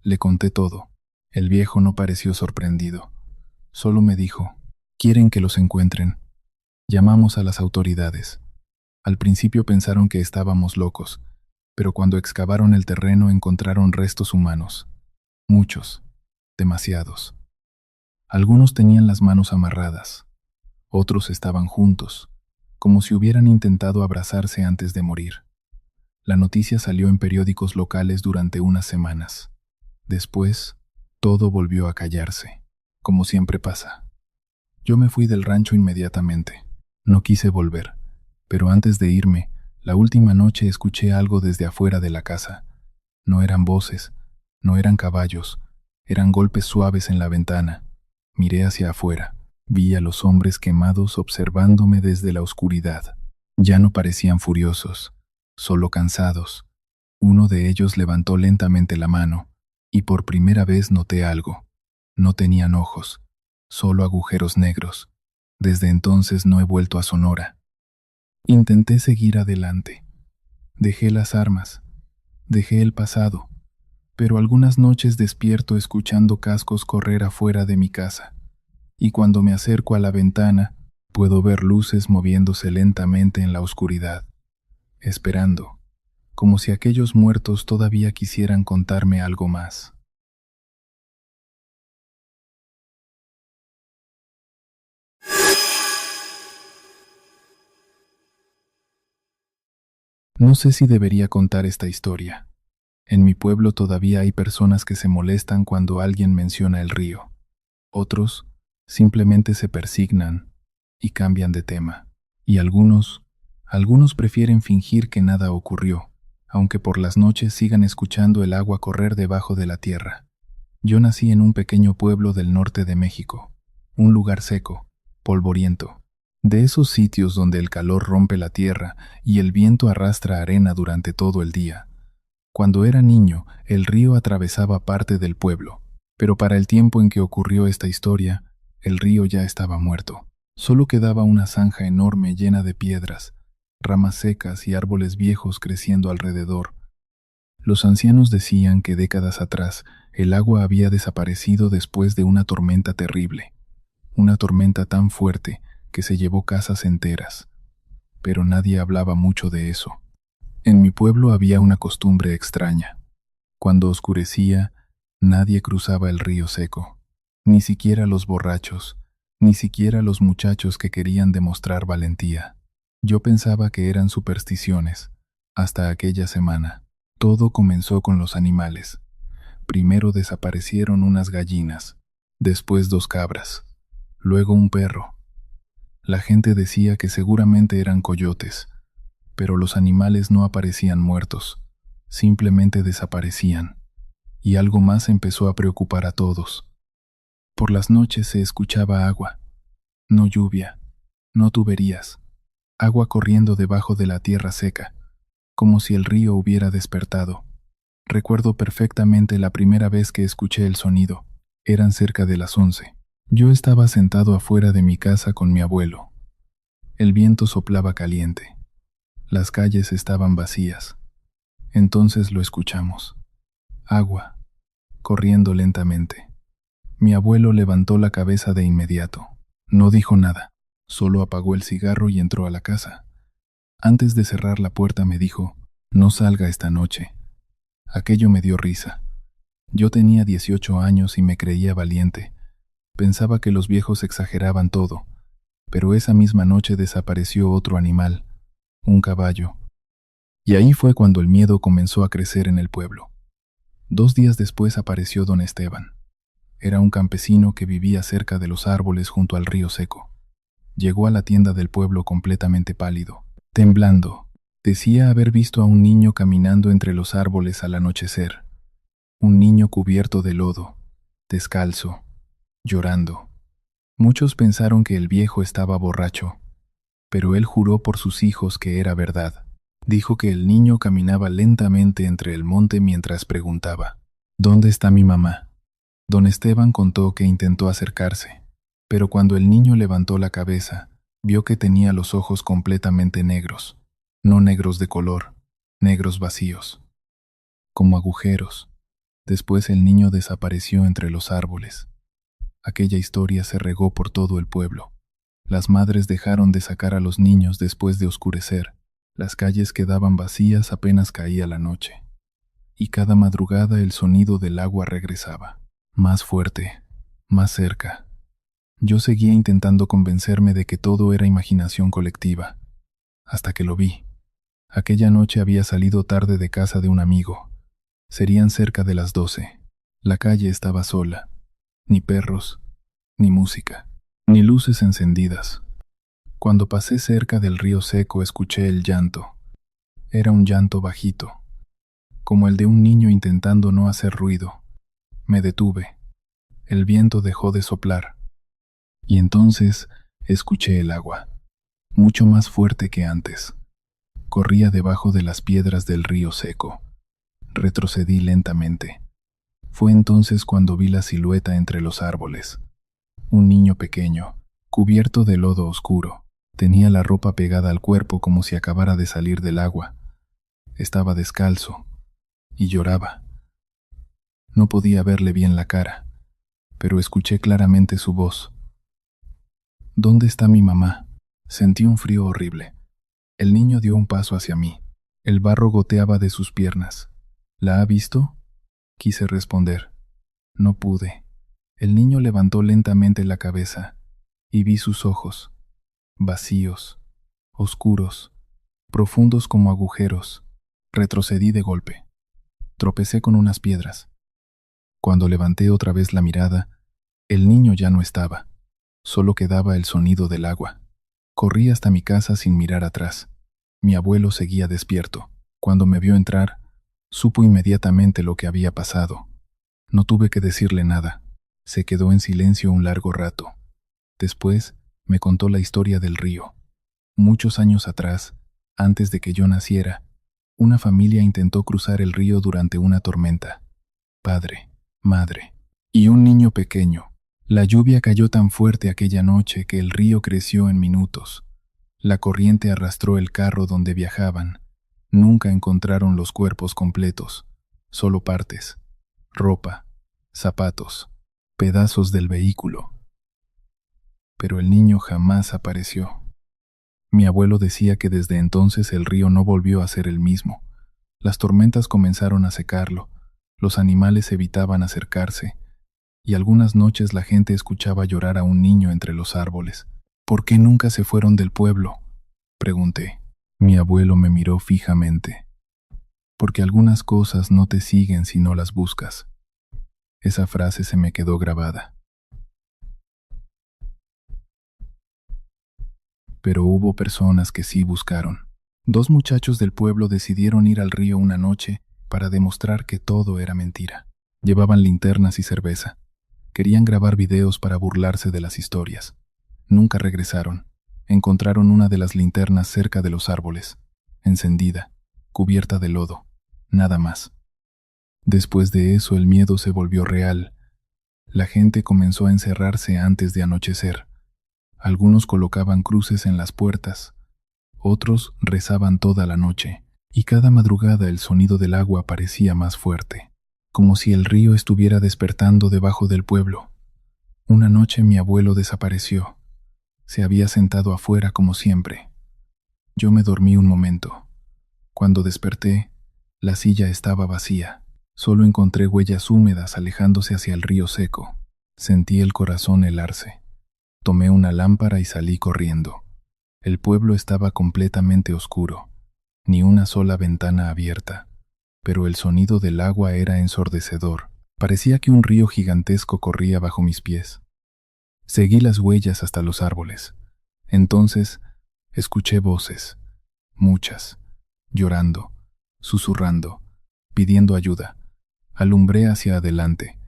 Le conté todo. El viejo no pareció sorprendido. Solo me dijo: «Quieren que los encuentren». Llamamos a las autoridades. Al principio pensaron que estábamos locos, pero cuando excavaron el terreno encontraron restos humanos. Muchos, demasiados. Algunos tenían las manos amarradas. Otros estaban juntos, como si hubieran intentado abrazarse antes de morir. La noticia salió en periódicos locales durante unas semanas. Después, todo volvió a callarse, como siempre pasa. Yo me fui del rancho inmediatamente. No quise volver, pero antes de irme, la última noche escuché algo desde afuera de la casa. No eran voces, no eran caballos, eran golpes suaves en la ventana. Miré hacia afuera. Vi a los hombres quemados observándome desde la oscuridad. Ya no parecían furiosos, solo cansados. Uno de ellos levantó lentamente la mano, y por primera vez noté algo. No tenían ojos, solo agujeros negros. Desde entonces no he vuelto a Sonora. Intenté seguir adelante. Dejé las armas, dejé el pasado, pero algunas noches despierto escuchando cascos correr afuera de mi casa. Y cuando me acerco a la ventana, puedo ver luces moviéndose lentamente en la oscuridad, esperando, como si aquellos muertos todavía quisieran contarme algo más. No sé si debería contar esta historia. En mi pueblo todavía hay personas que se molestan cuando alguien menciona el río. Otros simplemente se persignan y cambian de tema. Y algunos prefieren fingir que nada ocurrió, aunque por las noches sigan escuchando el agua correr debajo de la tierra. Yo nací en un pequeño pueblo del norte de México, un lugar seco, polvoriento, de esos sitios donde el calor rompe la tierra y el viento arrastra arena durante todo el día. Cuando era niño, el río atravesaba parte del pueblo, pero para el tiempo en que ocurrió esta historia, el río ya estaba muerto. Solo quedaba una zanja enorme llena de piedras, ramas secas y árboles viejos creciendo alrededor. Los ancianos decían que décadas atrás el agua había desaparecido después de una tormenta terrible, una tormenta tan fuerte que se llevó casas enteras. Pero nadie hablaba mucho de eso. En mi pueblo había una costumbre extraña. Cuando oscurecía, nadie cruzaba el río seco, ni siquiera los borrachos, ni siquiera los muchachos que querían demostrar valentía. Yo pensaba que eran supersticiones, hasta aquella semana. Todo comenzó con los animales. Primero desaparecieron unas gallinas, después 2 cabras, luego un perro. La gente decía que seguramente eran coyotes, pero los animales no aparecían muertos, simplemente desaparecían. Y algo más empezó a preocupar a todos. Por las noches se escuchaba agua, no lluvia, no tuberías, agua corriendo debajo de la tierra seca, como si el río hubiera despertado. Recuerdo perfectamente la primera vez que escuché el sonido. Eran cerca de las 11. Yo estaba sentado afuera de mi casa con mi abuelo. El viento soplaba caliente. Las calles estaban vacías. Entonces lo escuchamos. Agua, corriendo lentamente. Mi abuelo levantó la cabeza de inmediato. No dijo nada, solo apagó el cigarro y entró a la casa. Antes de cerrar la puerta me dijo, «No salga esta noche». Aquello me dio risa. Yo tenía 18 años y me creía valiente. Pensaba que los viejos exageraban todo, pero esa misma noche desapareció otro animal, un caballo. Y ahí fue cuando el miedo comenzó a crecer en el pueblo. 2 días después apareció don Esteban. Era un campesino que vivía cerca de los árboles junto al río seco. Llegó a la tienda del pueblo completamente pálido, temblando. Decía haber visto a un niño caminando entre los árboles al anochecer. Un niño cubierto de lodo, descalzo, llorando. Muchos pensaron que el viejo estaba borracho, pero él juró por sus hijos que era verdad. Dijo que el niño caminaba lentamente entre el monte mientras preguntaba, «¿Dónde está mi mamá?». Don Esteban contó que intentó acercarse, pero cuando el niño levantó la cabeza, vio que tenía los ojos completamente negros, no negros de color, negros vacíos, como agujeros. Después el niño desapareció entre los árboles. Aquella historia se regó por todo el pueblo. Las madres dejaron de sacar a los niños después de oscurecer. Las calles quedaban vacías apenas caía la noche. Y cada madrugada el sonido del agua regresaba, más fuerte, más cerca. Yo seguía intentando convencerme de que todo era imaginación colectiva, hasta que lo vi. Aquella noche había salido tarde de casa de un amigo. Serían cerca de las 12. La calle estaba sola. Ni perros, ni música, ni luces encendidas. Cuando pasé cerca del río seco escuché el llanto. Era un llanto bajito, como el de un niño intentando no hacer ruido. Me detuve. El viento dejó de soplar. Y entonces escuché el agua, mucho más fuerte que antes. Corría debajo de las piedras del río seco. Retrocedí lentamente. Fue entonces cuando vi la silueta entre los árboles. Un niño pequeño, cubierto de lodo oscuro. Tenía la ropa pegada al cuerpo como si acabara de salir del agua. Estaba descalzo y lloraba. No podía verle bien la cara, pero escuché claramente su voz. «¿Dónde está mi mamá?». Sentí un frío horrible. El niño dio un paso hacia mí. El barro goteaba de sus piernas. «¿La ha visto?». Quise responder. No pude. El niño levantó lentamente la cabeza y vi sus ojos, vacíos, oscuros, profundos como agujeros. Retrocedí de golpe. Tropecé con unas piedras. Cuando levanté otra vez la mirada, el niño ya no estaba. Solo quedaba el sonido del agua. Corrí hasta mi casa sin mirar atrás. Mi abuelo seguía despierto. Cuando me vio entrar, supo inmediatamente lo que había pasado. No tuve que decirle nada. Se quedó en silencio un largo rato. Después me contó la historia del río. Muchos años atrás, antes de que yo naciera, una familia intentó cruzar el río durante una tormenta. Padre, madre y un niño pequeño. La lluvia cayó tan fuerte aquella noche que el río creció en minutos. La corriente arrastró el carro donde viajaban. Nunca encontraron los cuerpos completos. solo partes, ropa, zapatos, pedazos del vehículo. Pero el niño jamás apareció. Mi abuelo decía que desde entonces el río no volvió a ser el mismo. Las tormentas comenzaron a secarlo, los animales evitaban acercarse, y algunas noches la gente escuchaba llorar a un niño entre los árboles. ¿Por qué nunca se fueron del pueblo?, pregunté. Mi abuelo me miró fijamente. Porque algunas cosas no te siguen si no las buscas. Esa frase se me quedó grabada. Pero hubo personas que sí buscaron. Dos muchachos del pueblo decidieron ir al río una noche para demostrar que todo era mentira. Llevaban linternas y cerveza. Querían grabar videos para burlarse de las historias. Nunca regresaron. Encontraron una de las linternas cerca de los árboles, encendida, cubierta de lodo, nada más. Después de eso el miedo se volvió real. La gente comenzó a encerrarse antes de anochecer. Algunos colocaban cruces en las puertas, otros rezaban toda la noche, y cada madrugada el sonido del agua parecía más fuerte, como si el río estuviera despertando debajo del pueblo. Una noche mi abuelo desapareció. Se había sentado afuera como siempre. Yo me dormí un momento. Cuando desperté, la silla estaba vacía. Solo encontré huellas húmedas alejándose hacia el río seco. Sentí el corazón helarse. Tomé una lámpara y salí corriendo. El pueblo estaba completamente oscuro, ni una sola ventana abierta, pero el sonido del agua era ensordecedor. Parecía que un río gigantesco corría bajo mis pies. Seguí las huellas hasta los árboles. Entonces, escuché voces, muchas, llorando, susurrando, pidiendo ayuda. Alumbré hacia adelante,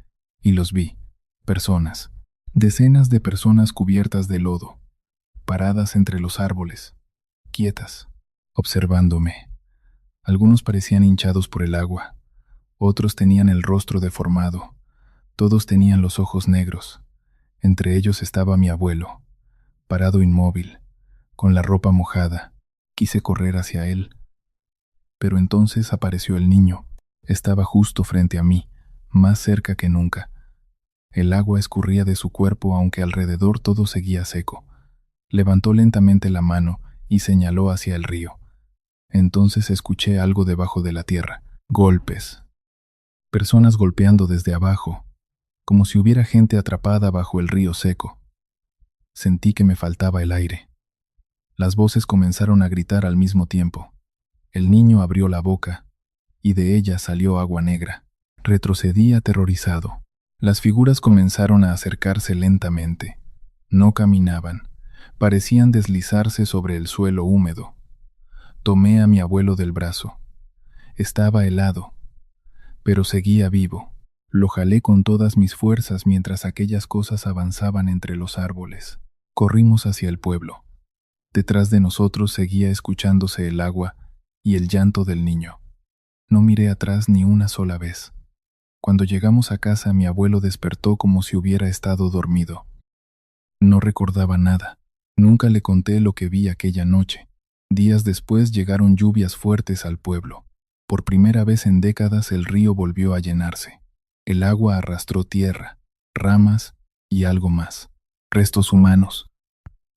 y los vi, personas. Decenas de personas cubiertas de lodo, paradas entre los árboles, quietas, observándome. Algunos parecían hinchados por el agua, otros tenían el rostro deformado, todos tenían los ojos negros. Entre ellos estaba mi abuelo, parado inmóvil, con la ropa mojada. Quise correr hacia él, pero entonces apareció el niño. Estaba justo frente a mí, más cerca que nunca. El agua escurría de su cuerpo aunque alrededor todo seguía seco. Levantó lentamente la mano y señaló hacia el río. Entonces escuché algo debajo de la tierra. Golpes. Personas golpeando desde abajo, como si hubiera gente atrapada bajo el río seco. Sentí que me faltaba el aire. Las voces comenzaron a gritar al mismo tiempo. El niño abrió la boca, y de ella salió agua negra. Retrocedí aterrorizado. Las figuras comenzaron a acercarse lentamente. No caminaban. Parecían deslizarse sobre el suelo húmedo. Tomé a mi abuelo del brazo. Estaba helado, pero seguía vivo. Lo jalé con todas mis fuerzas mientras aquellas cosas avanzaban entre los árboles. Corrimos hacia el pueblo. Detrás de nosotros seguía escuchándose el agua y el llanto del niño. No miré atrás ni una sola vez. Cuando llegamos a casa, mi abuelo despertó como si hubiera estado dormido. No recordaba nada. Nunca le conté lo que vi aquella noche. Días después llegaron lluvias fuertes al pueblo. Por primera vez en décadas el río volvió a llenarse. El agua arrastró tierra, ramas y algo más. Restos humanos.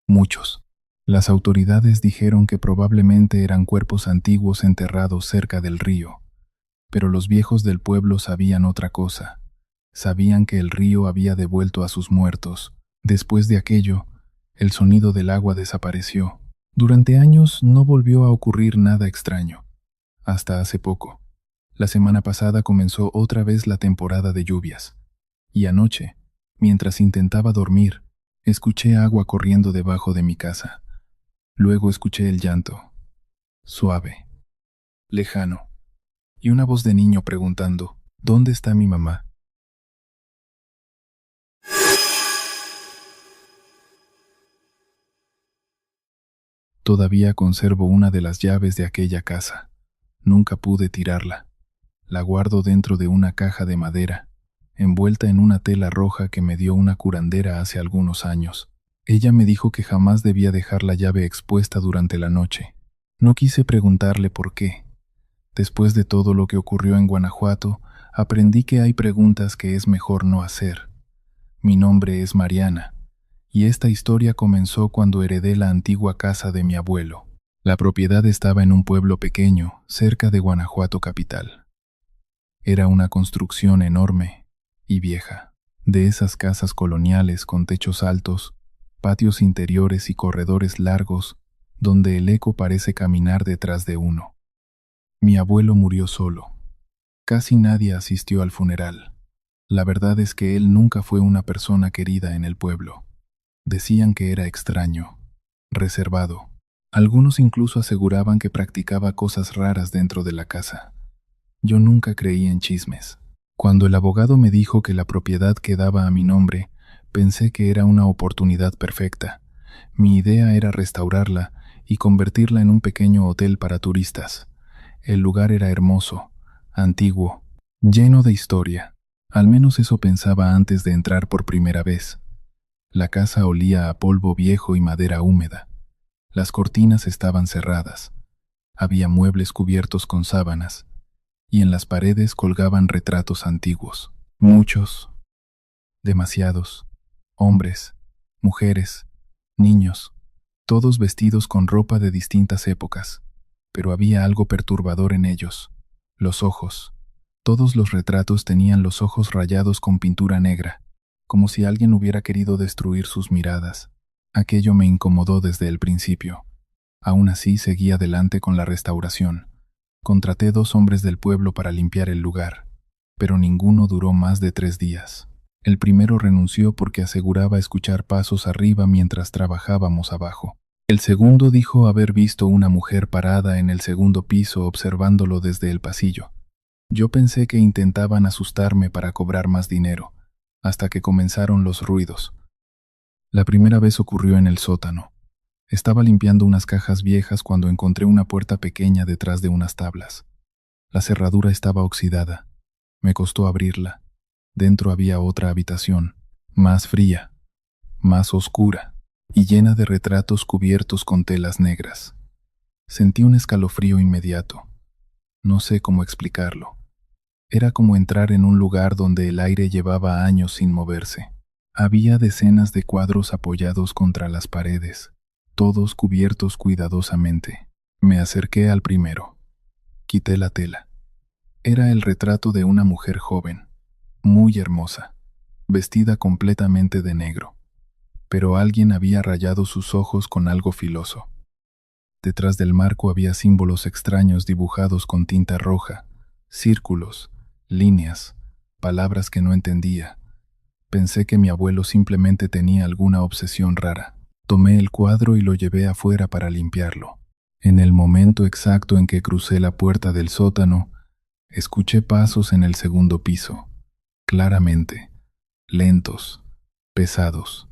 Muchos. Las autoridades dijeron que probablemente eran cuerpos antiguos enterrados cerca del río. Pero los viejos del pueblo sabían otra cosa. Sabían que el río había devuelto a sus muertos. Después de aquello, el sonido del agua desapareció. Durante años no volvió a ocurrir nada extraño. Hasta hace poco. La semana pasada comenzó otra vez la temporada de lluvias. Y anoche, mientras intentaba dormir, escuché agua corriendo debajo de mi casa. Luego escuché el llanto. Suave. Lejano. Y una voz de niño preguntando, ¿dónde está mi mamá? Todavía conservo una de las llaves de aquella casa. Nunca pude tirarla. La guardo dentro de una caja de madera, envuelta en una tela roja que me dio una curandera hace algunos años. Ella me dijo que jamás debía dejar la llave expuesta durante la noche. No quise preguntarle por qué. Después de todo lo que ocurrió en Guanajuato, aprendí que hay preguntas que es mejor no hacer. Mi nombre es Mariana, y esta historia comenzó cuando heredé la antigua casa de mi abuelo. La propiedad estaba en un pueblo pequeño, cerca de Guanajuato capital. Era una construcción enorme y vieja, de esas casas coloniales con techos altos, patios interiores y corredores largos, donde el eco parece caminar detrás de uno. Mi abuelo murió solo. Casi nadie asistió al funeral. La verdad es que él nunca fue una persona querida en el pueblo. Decían que era extraño, reservado. Algunos incluso aseguraban que practicaba cosas raras dentro de la casa. Yo nunca creí en chismes. Cuando el abogado me dijo que la propiedad quedaba a mi nombre, pensé que era una oportunidad perfecta. Mi idea era restaurarla y convertirla en un pequeño hotel para turistas. El lugar era hermoso, antiguo, lleno de historia. Al menos eso pensaba antes de entrar por primera vez. La casa olía a polvo viejo y madera húmeda. Las cortinas estaban cerradas. Había muebles cubiertos con sábanas, y en las paredes colgaban retratos antiguos. Muchos, demasiados, hombres, mujeres, niños, todos vestidos con ropa de distintas épocas. Pero había algo perturbador en ellos: los ojos. Todos los retratos tenían los ojos rayados con pintura negra, como si alguien hubiera querido destruir sus miradas. Aquello me incomodó desde el principio. Aún así seguí adelante con la restauración. Contraté 2 hombres del pueblo para limpiar el lugar, pero ninguno duró más de 3 días. El primero renunció porque aseguraba escuchar pasos arriba mientras trabajábamos abajo. El segundo dijo haber visto una mujer parada en el segundo piso observándolo desde el pasillo. Yo pensé que intentaban asustarme para cobrar más dinero, hasta que comenzaron los ruidos. La primera vez ocurrió en el sótano. Estaba limpiando unas cajas viejas cuando encontré una puerta pequeña detrás de unas tablas. La cerradura estaba oxidada. Me costó abrirla. Dentro había otra habitación, más fría, más oscura, y llena de retratos cubiertos con telas negras. Sentí un escalofrío inmediato. No sé cómo explicarlo. Era como entrar en un lugar donde el aire llevaba años sin moverse. Había decenas de cuadros apoyados contra las paredes, todos cubiertos cuidadosamente. Me acerqué al primero. Quité la tela. Era el retrato de una mujer joven, muy hermosa, vestida completamente de negro. Pero alguien había rayado sus ojos con algo filoso. Detrás del marco había símbolos extraños dibujados con tinta roja, círculos, líneas, palabras que no entendía. Pensé que mi abuelo simplemente tenía alguna obsesión rara. Tomé el cuadro y lo llevé afuera para limpiarlo. En el momento exacto en que crucé la puerta del sótano, escuché pasos en el segundo piso, claramente, lentos, pesados.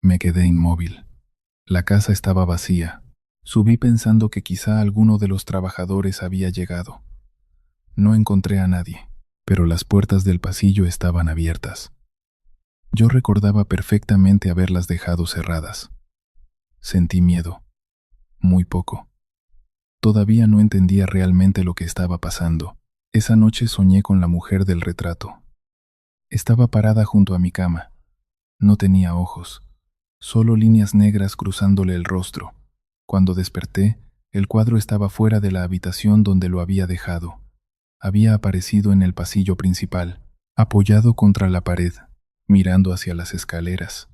Me quedé inmóvil. La casa estaba vacía. Subí pensando que quizá alguno de los trabajadores había llegado. No encontré a nadie, pero las puertas del pasillo estaban abiertas. Yo recordaba perfectamente haberlas dejado cerradas. Sentí miedo, muy poco. Todavía no entendía realmente lo que estaba pasando. Esa noche soñé con la mujer del retrato. Estaba parada junto a mi cama. No tenía ojos, solo líneas negras cruzándole el rostro. Cuando desperté, el cuadro estaba fuera de la habitación donde lo había dejado. Había aparecido en el pasillo principal, apoyado contra la pared, mirando hacia las escaleras.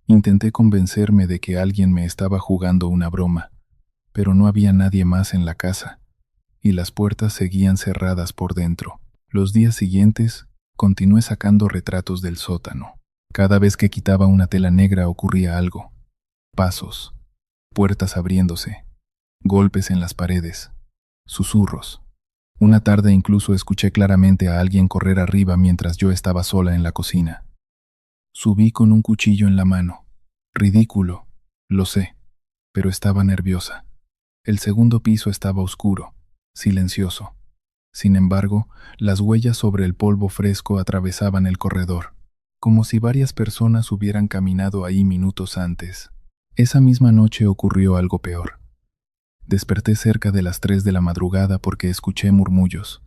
Intenté convencerme de que alguien me estaba jugando una broma, pero no había nadie más en la casa, y las puertas seguían cerradas por dentro. Los días siguientes, continué sacando retratos del sótano. Cada vez que quitaba una tela negra ocurría algo. Pasos, puertas abriéndose, golpes en las paredes, susurros. Una tarde incluso escuché claramente a alguien correr arriba mientras yo estaba sola en la cocina. Subí con un cuchillo en la mano. Ridículo, lo sé, pero estaba nerviosa. El segundo piso estaba oscuro, silencioso. Sin embargo, las huellas sobre el polvo fresco atravesaban el corredor, como si varias personas hubieran caminado ahí minutos antes. Esa misma noche ocurrió algo peor. Desperté cerca de las 3 de la madrugada porque escuché murmullos,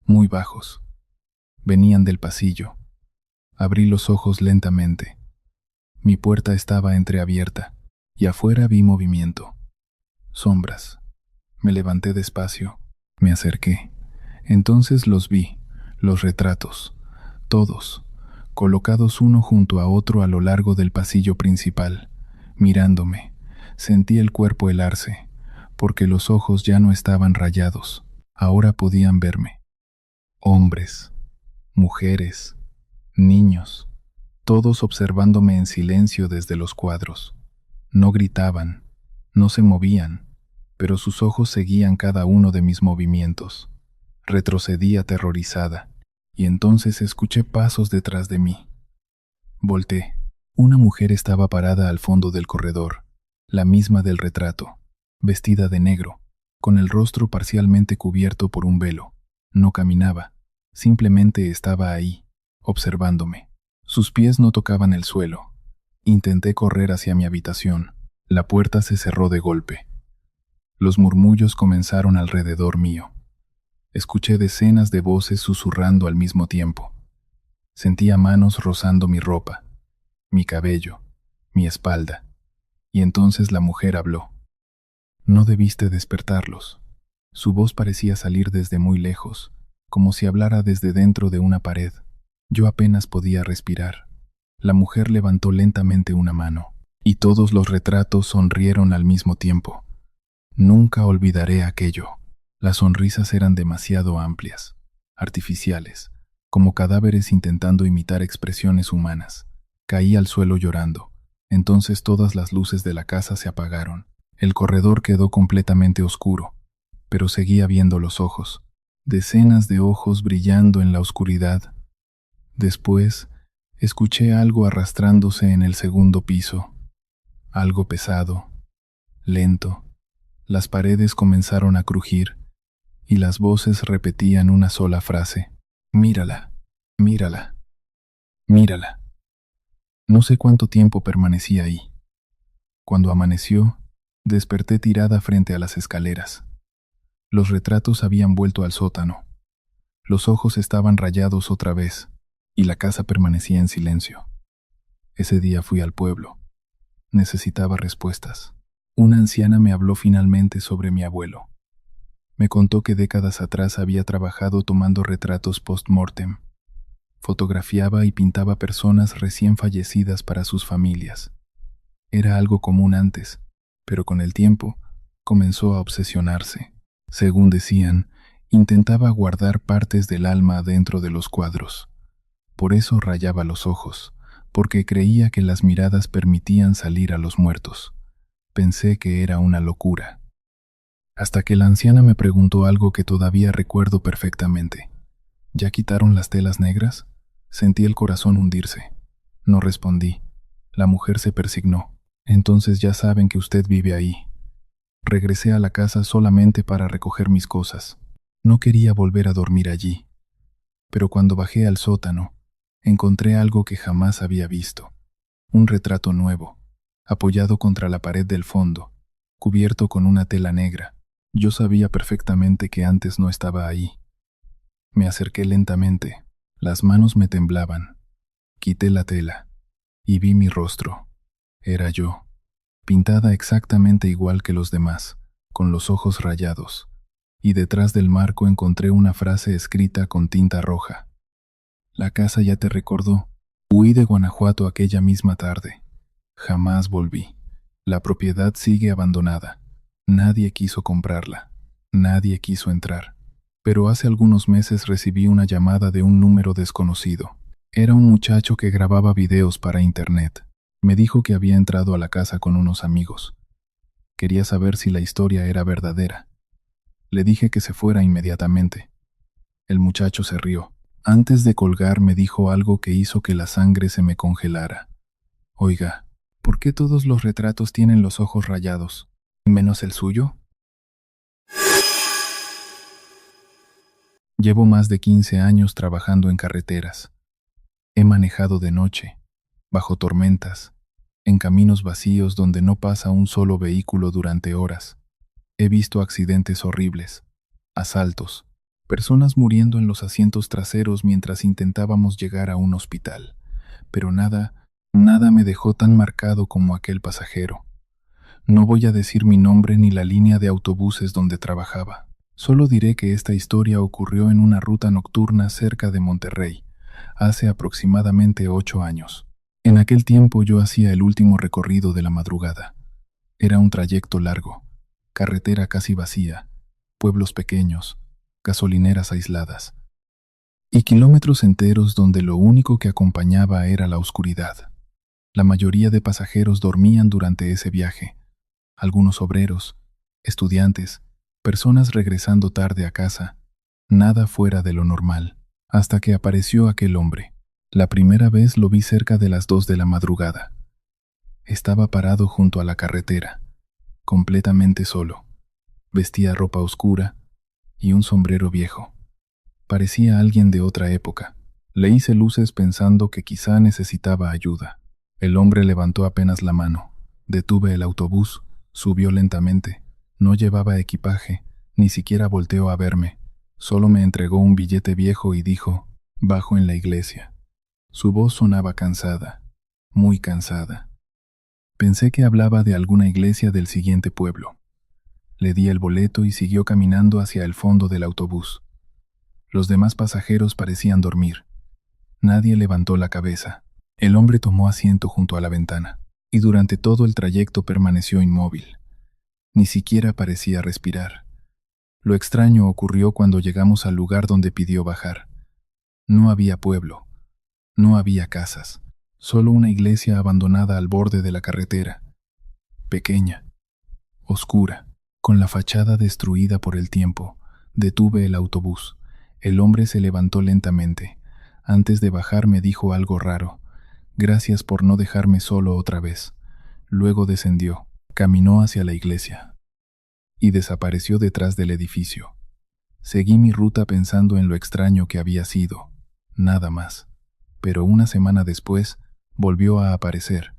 muy bajos. Venían del pasillo. Abrí los ojos lentamente. Mi puerta estaba entreabierta y afuera vi movimiento. Sombras. Me levanté despacio. Me acerqué. Entonces los vi, los retratos, todos, colocados uno junto a otro a lo largo del pasillo principal, mirándome. Sentí el cuerpo helarse, porque los ojos ya no estaban rayados. Ahora podían verme. Hombres, mujeres, niños, todos observándome en silencio desde los cuadros. No gritaban, no se movían, pero sus ojos seguían cada uno de mis movimientos. Retrocedí aterrorizada, y entonces escuché pasos detrás de mí. Volté. Una mujer estaba parada al fondo del corredor, la misma del retrato, vestida de negro, con el rostro parcialmente cubierto por un velo. No caminaba, simplemente estaba ahí, observándome. Sus pies no tocaban el suelo. Intenté correr hacia mi habitación. La puerta se cerró de golpe. Los murmullos comenzaron alrededor mío. Escuché decenas de voces susurrando al mismo tiempo. Sentía manos rozando mi ropa, mi cabello, mi espalda. Y entonces la mujer habló. No debiste despertarlos. Su voz parecía salir desde muy lejos, como si hablara desde dentro de una pared. Yo apenas podía respirar. La mujer levantó lentamente una mano, y todos los retratos sonrieron al mismo tiempo. Nunca olvidaré aquello. Las sonrisas eran demasiado amplias, artificiales, como cadáveres intentando imitar expresiones humanas. Caí al suelo llorando. Entonces todas las luces de la casa se apagaron. El corredor quedó completamente oscuro, pero seguía viendo los ojos, decenas de ojos brillando en la oscuridad. Después, escuché algo arrastrándose en el segundo piso, algo pesado, lento. Las paredes comenzaron a crujir, y las voces repetían una sola frase: mírala, mírala, mírala. No sé cuánto tiempo permanecí ahí. Cuando amaneció, desperté tirada frente a las escaleras. Los retratos habían vuelto al sótano. Los ojos estaban rayados otra vez, y la casa permanecía en silencio. Ese día fui al pueblo. Necesitaba respuestas. Una anciana me habló finalmente sobre mi abuelo. Me contó que décadas atrás había trabajado tomando retratos post-mortem. Fotografiaba y pintaba personas recién fallecidas para sus familias. Era algo común antes, pero con el tiempo comenzó a obsesionarse. Según decían, intentaba guardar partes del alma dentro de los cuadros. Por eso rayaba los ojos, porque creía que las miradas permitían salir a los muertos. Pensé que era una locura. Hasta que la anciana me preguntó algo que todavía recuerdo perfectamente. ¿Ya quitaron las telas negras? Sentí el corazón hundirse. No respondí. La mujer se persignó. Entonces ya saben que usted vive ahí. Regresé a la casa solamente para recoger mis cosas. No quería volver a dormir allí. Pero cuando bajé al sótano, encontré algo que jamás había visto. Un retrato nuevo, apoyado contra la pared del fondo, cubierto con una tela negra. Yo sabía perfectamente que antes no estaba ahí. Me acerqué lentamente. Las manos me temblaban. Quité la tela y vi mi rostro. Era yo, pintada exactamente igual que los demás, con los ojos rayados, y detrás del marco encontré una frase escrita con tinta roja. La casa ya te recordó. Huí de Guanajuato aquella misma tarde. Jamás volví. La propiedad sigue abandonada. Nadie quiso comprarla. Nadie quiso entrar. Pero hace algunos meses recibí una llamada de un número desconocido. Era un muchacho que grababa videos para internet. Me dijo que había entrado a la casa con unos amigos. Quería saber si la historia era verdadera. Le dije que se fuera inmediatamente. El muchacho se rió. Antes de colgar me dijo algo que hizo que la sangre se me congelara. Oiga, ¿por qué todos los retratos tienen los ojos rayados, menos el suyo? Llevo más de 15 años trabajando en carreteras. He manejado de noche, bajo tormentas, en caminos vacíos donde no pasa un solo vehículo durante horas. He visto accidentes horribles, asaltos, personas muriendo en los asientos traseros mientras intentábamos llegar a un hospital, pero nada me dejó tan marcado como aquel pasajero. No voy a decir mi nombre ni la línea de autobuses donde trabajaba. Solo diré que esta historia ocurrió en una ruta nocturna cerca de Monterrey, hace aproximadamente 8 años. En aquel tiempo yo hacía el último recorrido de la madrugada. Era un trayecto largo, carretera casi vacía, pueblos pequeños, gasolineras aisladas, y kilómetros enteros donde lo único que acompañaba era la oscuridad. La mayoría de pasajeros dormían durante ese viaje. Algunos obreros, estudiantes, personas regresando tarde a casa, nada fuera de lo normal, hasta que apareció aquel hombre. La primera vez lo vi cerca de las 2 de la madrugada. Estaba parado junto a la carretera, completamente solo. Vestía ropa oscura y un sombrero viejo. Parecía alguien de otra época. Le hice luces pensando que quizá necesitaba ayuda. El hombre levantó apenas la mano. Detuve el autobús, subió lentamente. No llevaba equipaje, ni siquiera volteó a verme. Solo me entregó un billete viejo y dijo, «Bajo en la iglesia». Su voz sonaba cansada, muy cansada. Pensé que hablaba de alguna iglesia del siguiente pueblo. Le di el boleto y siguió caminando hacia el fondo del autobús. Los demás pasajeros parecían dormir. Nadie levantó la cabeza. El hombre tomó asiento junto a la ventana, y durante todo el trayecto permaneció inmóvil. Ni siquiera parecía respirar. Lo extraño ocurrió cuando llegamos al lugar donde pidió bajar. No había pueblo, no había casas, solo una iglesia abandonada al borde de la carretera, pequeña, oscura, con la fachada destruida por el tiempo. Detuve el autobús. El hombre se levantó lentamente. Antes de bajar me dijo algo raro. «Gracias por no dejarme solo otra vez». Luego descendió, caminó hacia la iglesia y desapareció detrás del edificio. Seguí mi ruta pensando en lo extraño que había sido, nada más. Pero una semana después volvió a aparecer,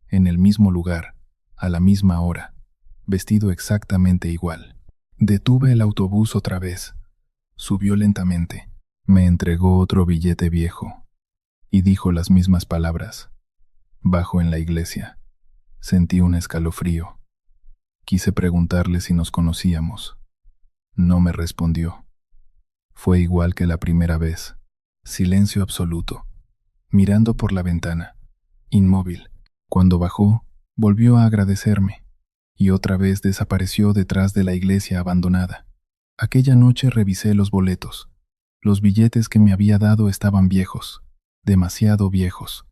en el mismo lugar, a la misma hora, vestido exactamente igual. Detuve el autobús otra vez. Subió lentamente. Me entregó otro billete viejo y dijo las mismas palabras. «Bajo en la iglesia». Sentí un escalofrío. Quise preguntarle si nos conocíamos. No me respondió. Fue igual que la primera vez. Silencio absoluto. Mirando por la ventana, inmóvil. Cuando bajó, volvió a agradecerme y otra vez desapareció detrás de la iglesia abandonada. Aquella noche revisé los boletos. Los billetes que me había dado estaban viejos, demasiado viejos.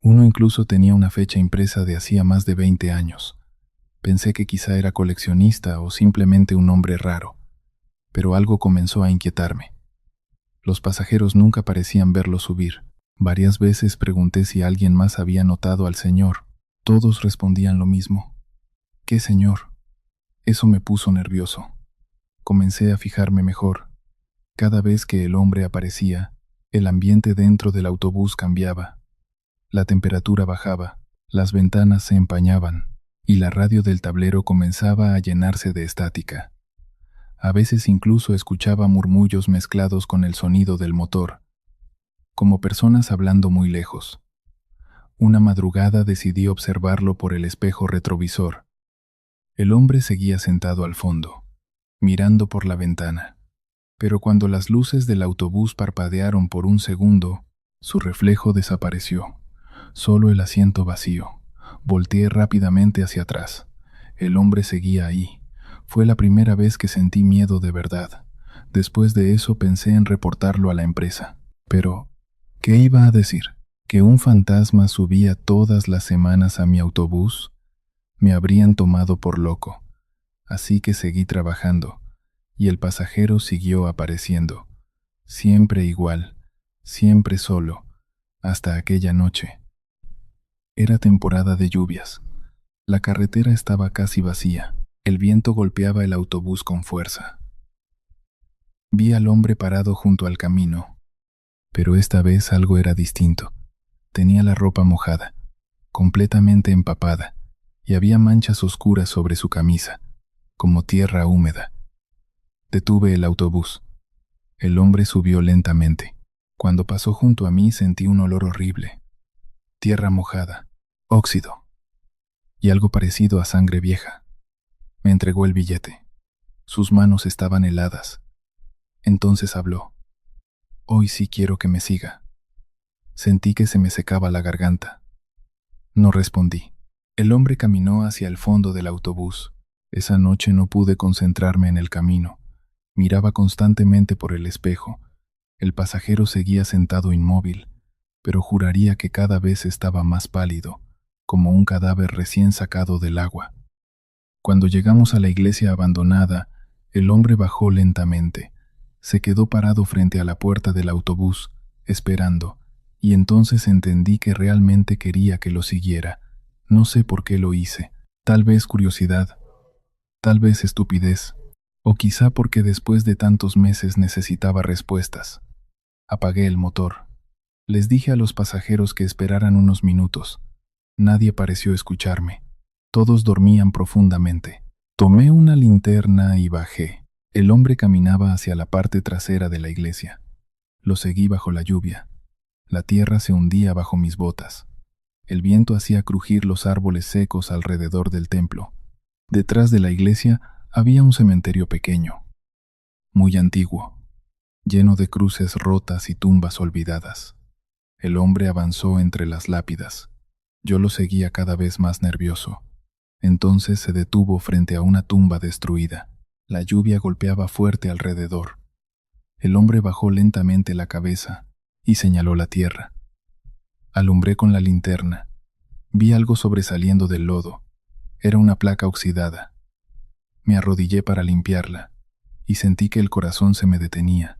Uno incluso tenía una fecha impresa de hacía más de 20 años. Pensé que quizá era coleccionista o simplemente un hombre raro, pero algo comenzó a inquietarme. Los pasajeros nunca parecían verlo subir. Varias veces pregunté si alguien más había notado al señor. Todos respondían lo mismo. «¿Qué señor?» Eso me puso nervioso. Comencé a fijarme mejor. Cada vez que el hombre aparecía, el ambiente dentro del autobús cambiaba. La temperatura bajaba, las ventanas se empañaban, y la radio del tablero comenzaba a llenarse de estática. A veces incluso escuchaba murmullos mezclados con el sonido del motor, como personas hablando muy lejos. Una madrugada decidí observarlo por el espejo retrovisor. El hombre seguía sentado al fondo, mirando por la ventana. Pero cuando las luces del autobús parpadearon por un segundo, su reflejo desapareció. Solo el asiento vacío. Volteé rápidamente hacia atrás. El hombre seguía ahí. Fue la primera vez que sentí miedo de verdad. Después de eso pensé en reportarlo a la empresa. Pero, ¿qué iba a decir? ¿Que un fantasma subía todas las semanas a mi autobús? Me habrían tomado por loco. Así que seguí trabajando, y el pasajero siguió apareciendo. Siempre igual, siempre solo, hasta aquella noche. Era temporada de lluvias. La carretera estaba casi vacía. El viento golpeaba el autobús con fuerza. Vi al hombre parado junto al camino, pero esta vez algo era distinto. Tenía la ropa mojada, completamente empapada, y había manchas oscuras sobre su camisa, como tierra húmeda. Detuve el autobús. El hombre subió lentamente. Cuando pasó junto a mí sentí un olor horrible. Tierra mojada, óxido y algo parecido a sangre vieja. Me entregó el billete. Sus manos estaban heladas. Entonces habló. Hoy sí quiero que me siga. Sentí que se me secaba la garganta. No respondí. El hombre caminó hacia el fondo del autobús. Esa noche no pude concentrarme en el camino. Miraba constantemente por el espejo. El pasajero seguía sentado inmóvil, pero juraría que cada vez estaba más pálido, como un cadáver recién sacado del agua. Cuando llegamos a la iglesia abandonada, el hombre bajó lentamente. Se quedó parado frente a la puerta del autobús, esperando, y entonces entendí que realmente quería que lo siguiera. No sé por qué lo hice. Tal vez curiosidad, tal vez estupidez, o quizá porque después de tantos meses necesitaba respuestas. Apagué el motor. Les dije a los pasajeros que esperaran unos minutos. Nadie pareció escucharme. Todos dormían profundamente. Tomé una linterna y bajé. El hombre caminaba hacia la parte trasera de la iglesia. Lo seguí bajo la lluvia. La tierra se hundía bajo mis botas. El viento hacía crujir los árboles secos alrededor del templo. Detrás de la iglesia había un cementerio pequeño, muy antiguo, lleno de cruces rotas y tumbas olvidadas. El hombre avanzó entre las lápidas. Yo lo seguía cada vez más nervioso. Entonces se detuvo frente a una tumba destruida. La lluvia golpeaba fuerte alrededor. El hombre bajó lentamente la cabeza y señaló la tierra. Alumbré con la linterna. Vi algo sobresaliendo del lodo. Era una placa oxidada. Me arrodillé para limpiarla y sentí que el corazón se me detenía.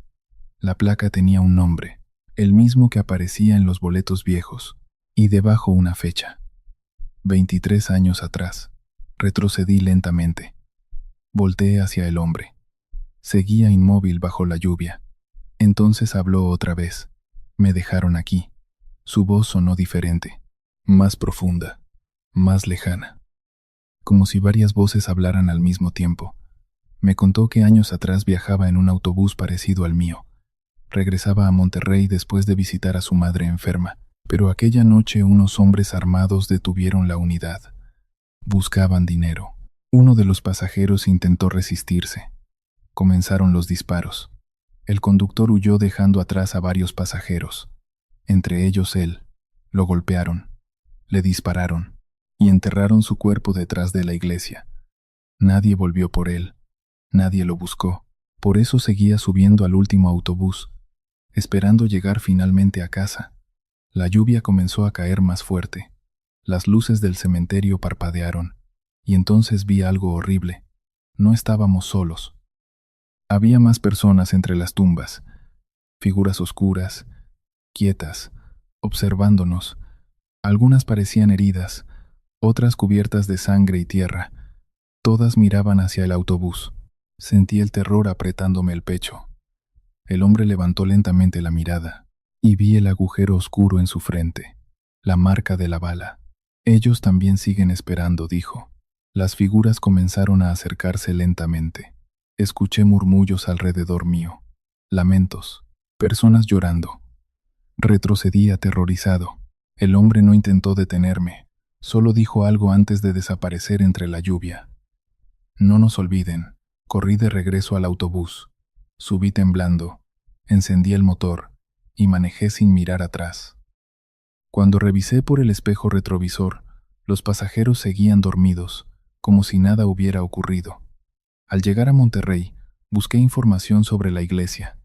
La placa tenía un nombre, el mismo que aparecía en los boletos viejos, y debajo una fecha. 23 años atrás. Retrocedí lentamente. Volteé hacia el hombre. Seguía inmóvil bajo la lluvia. Entonces habló otra vez. Me dejaron aquí. Su voz sonó diferente, más profunda, más lejana, como si varias voces hablaran al mismo tiempo. Me contó que años atrás viajaba en un autobús parecido al mío. Regresaba a Monterrey después de visitar a su madre enferma, pero aquella noche unos hombres armados detuvieron la unidad. Buscaban dinero. Uno de los pasajeros intentó resistirse. Comenzaron los disparos. El conductor huyó dejando atrás a varios pasajeros, entre ellos él. Lo golpearon, le dispararon y enterraron su cuerpo detrás de la iglesia. Nadie volvió por él, nadie lo buscó. Por eso seguía subiendo al último autobús, esperando llegar finalmente a casa. La lluvia comenzó a caer más fuerte. Las luces del cementerio parpadearon, y entonces vi algo horrible. No estábamos solos. Había más personas entre las tumbas, figuras oscuras, quietas, observándonos. Algunas parecían heridas, otras cubiertas de sangre y tierra. Todas miraban hacia el autobús. Sentí el terror apretándome el pecho. El hombre levantó lentamente la mirada, y vi el agujero oscuro en su frente, la marca de la bala. Ellos también siguen esperando, dijo. Las figuras comenzaron a acercarse lentamente. Escuché murmullos alrededor mío, lamentos, personas llorando. Retrocedí aterrorizado. El hombre no intentó detenerme, solo dijo algo antes de desaparecer entre la lluvia. No nos olviden. Corrí de regreso al autobús. Subí temblando, encendí el motor y manejé sin mirar atrás. Cuando revisé por el espejo retrovisor, los pasajeros seguían dormidos, como si nada hubiera ocurrido. Al llegar a Monterrey, busqué información sobre la iglesia.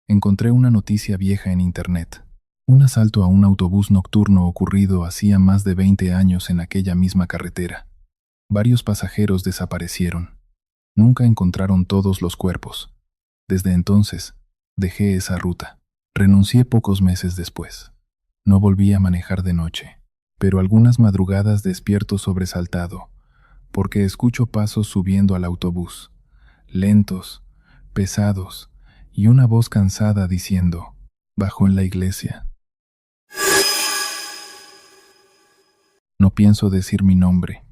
Encontré una noticia vieja en internet. Un asalto a un autobús nocturno ocurrido hacía más de 20 años en aquella misma carretera. Varios pasajeros desaparecieron. Nunca encontraron todos los cuerpos. Desde entonces, dejé esa ruta. Renuncié pocos meses después. No volví a manejar de noche, pero algunas madrugadas despierto sobresaltado, porque escucho pasos subiendo al autobús, lentos, pesados, y una voz cansada diciendo, «Bajo en la iglesia». No pienso decir mi nombre,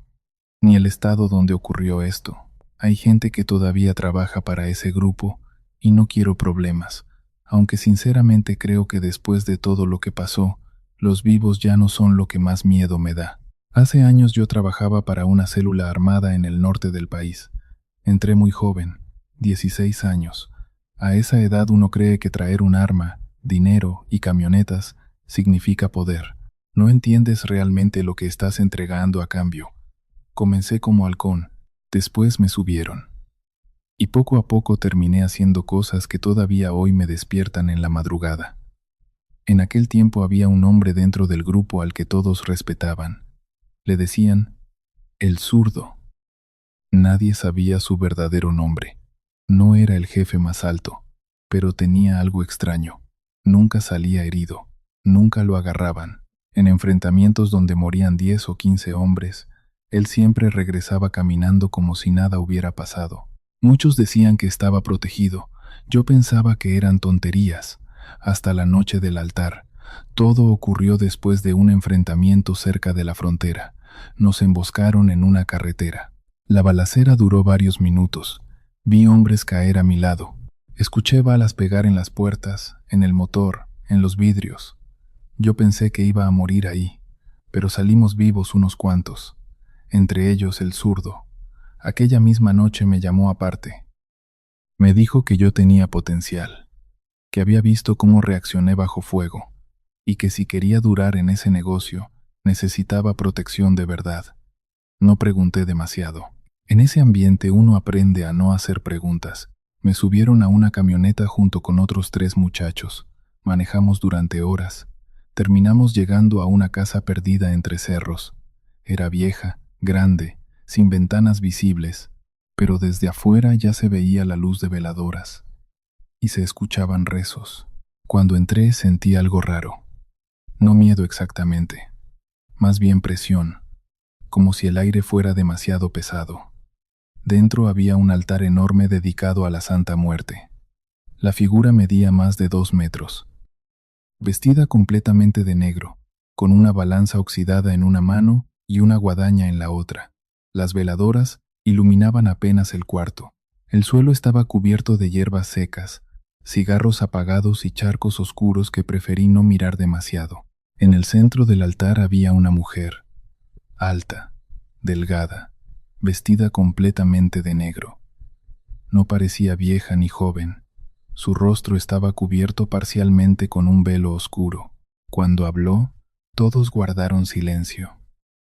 ni el estado donde ocurrió esto. Hay gente que todavía trabaja para ese grupo y no quiero problemas, aunque sinceramente creo que después de todo lo que pasó, los vivos ya no son lo que más miedo me da. Hace años yo trabajaba para una célula armada en el norte del país. Entré muy joven, 16 años. A esa edad uno cree que traer un arma, dinero y camionetas significa poder. No entiendes realmente lo que estás entregando a cambio. Comencé como halcón, después me subieron. Y poco a poco terminé haciendo cosas que todavía hoy me despiertan en la madrugada. En aquel tiempo había un hombre dentro del grupo al que todos respetaban. Le decían, el zurdo. Nadie sabía su verdadero nombre. No era el jefe más alto, pero tenía algo extraño. Nunca salía herido, nunca lo agarraban. En enfrentamientos donde morían 10 o 15 hombres, él siempre regresaba caminando como si nada hubiera pasado. Muchos decían que estaba protegido. Yo pensaba que eran tonterías. Hasta la noche del altar. Todo ocurrió después de un enfrentamiento cerca de la frontera. Nos emboscaron en una carretera. La balacera duró varios minutos. Vi hombres caer a mi lado. Escuché balas pegar en las puertas, en el motor, en los vidrios. Yo pensé que iba a morir ahí, pero salimos vivos unos cuantos, entre ellos el zurdo. Aquella misma noche me llamó aparte. Me dijo que yo tenía potencial, que había visto cómo reaccioné bajo fuego, y que si quería durar en ese negocio, necesitaba protección de verdad. No pregunté demasiado. En ese ambiente uno aprende a no hacer preguntas. Me subieron a una camioneta junto con otros 3 muchachos. Manejamos durante horas. Terminamos llegando a una casa perdida entre cerros. Era vieja, grande, sin ventanas visibles, pero desde afuera ya se veía la luz de veladoras. Y se escuchaban rezos. Cuando entré sentí algo raro. No miedo exactamente, más bien presión, como si el aire fuera demasiado pesado. Dentro había un altar enorme dedicado a la Santa Muerte. La figura medía más de 2 metros. Vestida completamente de negro, con una balanza oxidada en una mano y una guadaña en la otra. Las veladoras iluminaban apenas el cuarto. El suelo estaba cubierto de hierbas secas, cigarros apagados y charcos oscuros que preferí no mirar demasiado. En el centro del altar había una mujer, alta, delgada, vestida completamente de negro. No parecía vieja ni joven. Su rostro estaba cubierto parcialmente con un velo oscuro. Cuando habló, todos guardaron silencio.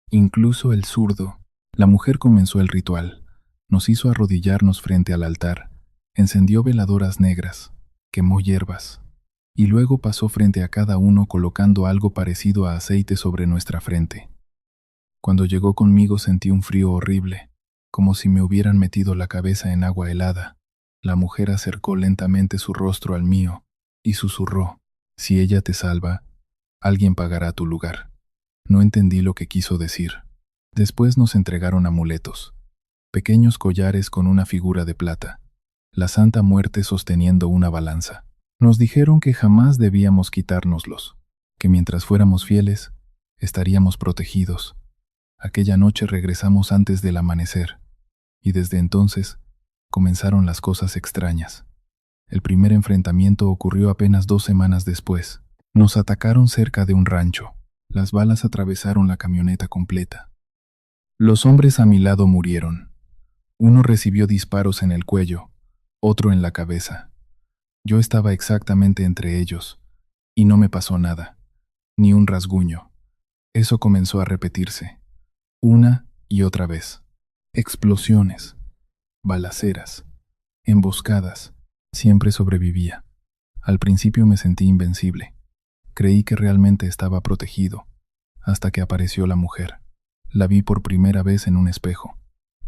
Incluso el zurdo. La mujer comenzó el ritual. Nos hizo arrodillarnos frente al altar. Encendió veladoras negras. Quemó hierbas. Y luego pasó frente a cada uno colocando algo parecido a aceite sobre nuestra frente. Cuando llegó conmigo sentí un frío horrible, como si me hubieran metido la cabeza en agua helada. La mujer acercó lentamente su rostro al mío y susurró, «Si ella te salva, alguien pagará tu lugar». No entendí lo que quiso decir. Después nos entregaron amuletos, pequeños collares con una figura de plata, la Santa Muerte sosteniendo una balanza. Nos dijeron que jamás debíamos quitárnoslos, que mientras fuéramos fieles, estaríamos protegidos. Aquella noche regresamos antes del amanecer, y desde entonces comenzaron las cosas extrañas. El primer enfrentamiento ocurrió apenas 2 semanas después. Nos atacaron cerca de un rancho. Las balas atravesaron la camioneta completa. Los hombres a mi lado murieron. Uno recibió disparos en el cuello, otro en la cabeza. Yo estaba exactamente entre ellos, y no me pasó nada, ni un rasguño. Eso comenzó a repetirse, una y otra vez. Explosiones, balaceras, emboscadas. Siempre sobrevivía. Al principio me sentí invencible. Creí que realmente estaba protegido, hasta que apareció la mujer. La vi por primera vez en un espejo.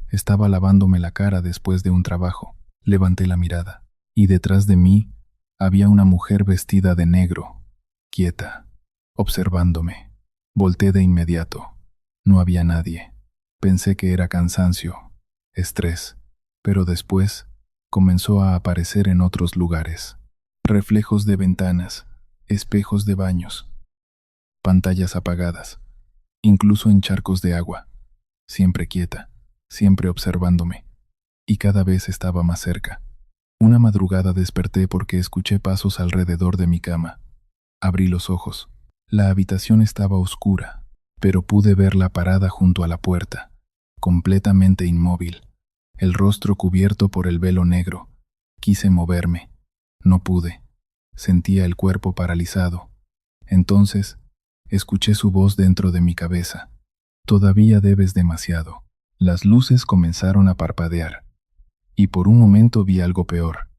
Estaba lavándome la cara después de un trabajo. Levanté la mirada, y detrás de mí había una mujer vestida de negro, quieta, observándome. Volté de inmediato. No había nadie. Pensé que era cansancio, estrés, pero después comenzó a aparecer en otros lugares. Reflejos de ventanas, espejos de baños, pantallas apagadas, incluso en charcos de agua. Siempre quieta, siempre observándome. y cada vez estaba más cerca. Una madrugada desperté porque escuché pasos alrededor de mi cama. Abrí los ojos. La habitación estaba oscura, pero pude verla parada junto a la puerta, completamente inmóvil, el rostro cubierto por el velo negro. Quise moverme. No pude. Sentía el cuerpo paralizado. Entonces, escuché su voz dentro de mi cabeza. Todavía debes demasiado. Las luces comenzaron a parpadear, y por un momento vi algo peor.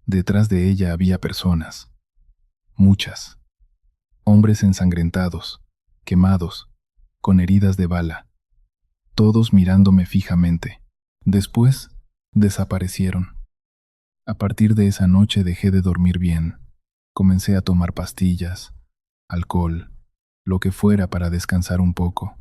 Detrás de ella había personas. Muchas. Hombres ensangrentados, quemados, con heridas de bala. Todos mirándome fijamente. Después, desaparecieron. A partir de esa noche dejé de dormir bien. Comencé a tomar pastillas, alcohol, lo que fuera para descansar un poco.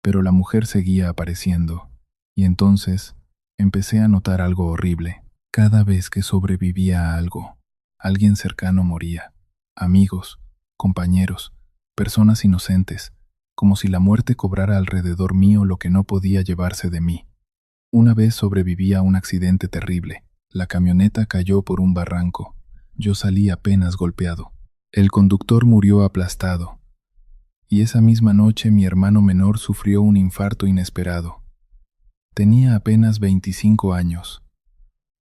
Pero la mujer seguía apareciendo, y entonces empecé a notar algo horrible. Cada vez que sobrevivía a algo, alguien cercano moría. Amigos, compañeros, personas inocentes, como si la muerte cobrara alrededor mío lo que no podía llevarse de mí. Una vez sobreviví a un accidente terrible. La camioneta cayó por un barranco. Yo salí apenas golpeado. El conductor murió aplastado. Y esa misma noche mi hermano menor sufrió un infarto inesperado. Tenía apenas 25 años.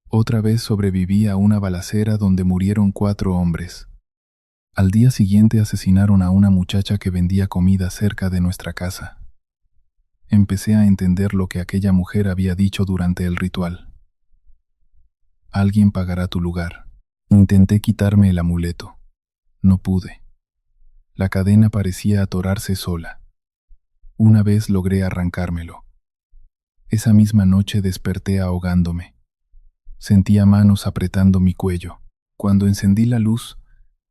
Otra vez sobreviví a una balacera donde murieron 4 hombres. Al día siguiente asesinaron a una muchacha que vendía comida cerca de nuestra casa. Empecé a entender lo que aquella mujer había dicho durante el ritual. Alguien pagará tu lugar. Intenté quitarme el amuleto. No pude. La cadena parecía atorarse sola. Una vez logré arrancármelo. Esa misma noche desperté ahogándome. Sentía manos apretando mi cuello. Cuando encendí la luz,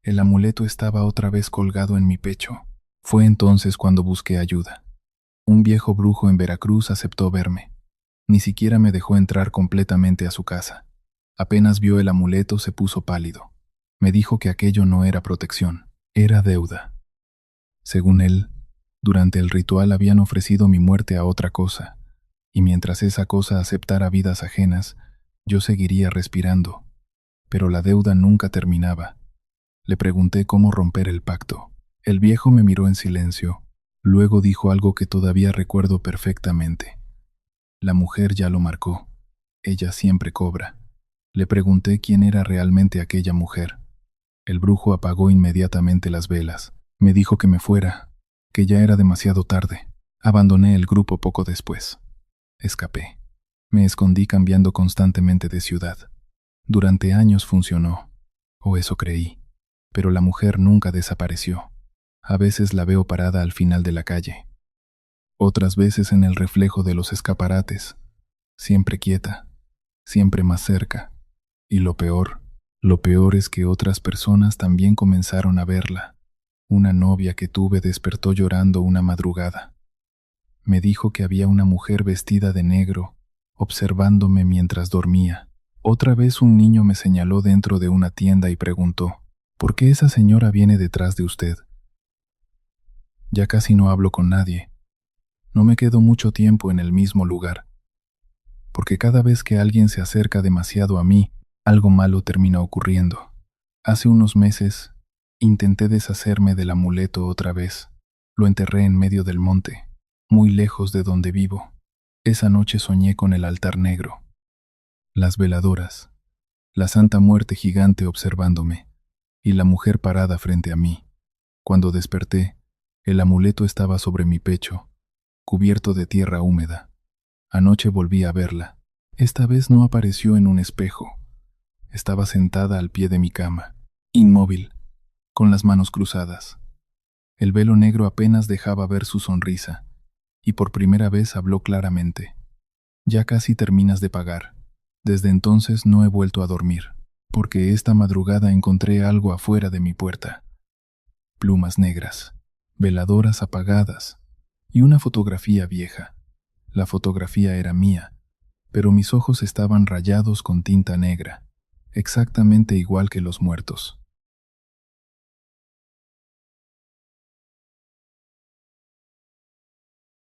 el amuleto estaba otra vez colgado en mi pecho. Fue entonces cuando busqué ayuda. Un viejo brujo en Veracruz aceptó verme. Ni siquiera me dejó entrar completamente a su casa. Apenas vio el amuleto se puso pálido. Me dijo que aquello no era protección, era deuda. Según él, durante el ritual habían ofrecido mi muerte a otra cosa, y mientras esa cosa aceptara vidas ajenas, yo seguiría respirando. Pero la deuda nunca terminaba. Le pregunté cómo romper el pacto. El viejo me miró en silencio. Luego dijo algo que todavía recuerdo perfectamente. La mujer ya lo marcó. Ella siempre cobra. Le pregunté quién era realmente aquella mujer. El brujo apagó inmediatamente las velas. Me dijo que me fuera, que ya era demasiado tarde. Abandoné el grupo poco después. Escapé. Me escondí cambiando constantemente de ciudad. Durante años funcionó, o eso creí, pero la mujer nunca desapareció. A veces la veo parada al final de la calle. Otras veces en el reflejo de los escaparates, siempre quieta, siempre más cerca. Y lo peor es que otras personas también comenzaron a verla. Una novia que tuve despertó llorando una madrugada. Me dijo que había una mujer vestida de negro, observándome mientras dormía. Otra vez un niño me señaló dentro de una tienda y preguntó, ¿por qué esa señora viene detrás de usted? Ya casi no hablo con nadie. No me quedo mucho tiempo en el mismo lugar, porque cada vez que alguien se acerca demasiado a mí, algo malo termina ocurriendo. Hace unos meses, intenté deshacerme del amuleto otra vez. Lo enterré en medio del monte, muy lejos de donde vivo. Esa noche soñé con el altar negro, las veladoras, la Santa Muerte gigante observándome, y la mujer parada frente a mí. Cuando desperté, el amuleto estaba sobre mi pecho, cubierto de tierra húmeda. Anoche volví a verla. Esta vez no apareció en un espejo. Estaba sentada al pie de mi cama, inmóvil, con las manos cruzadas. El velo negro apenas dejaba ver su sonrisa, y por primera vez habló claramente. Ya casi terminas de pagar. Desde entonces no he vuelto a dormir, porque esta madrugada encontré algo afuera de mi puerta. Plumas negras, veladoras apagadas, y una fotografía vieja. La fotografía era mía, pero mis ojos estaban rayados con tinta negra, exactamente igual que los muertos.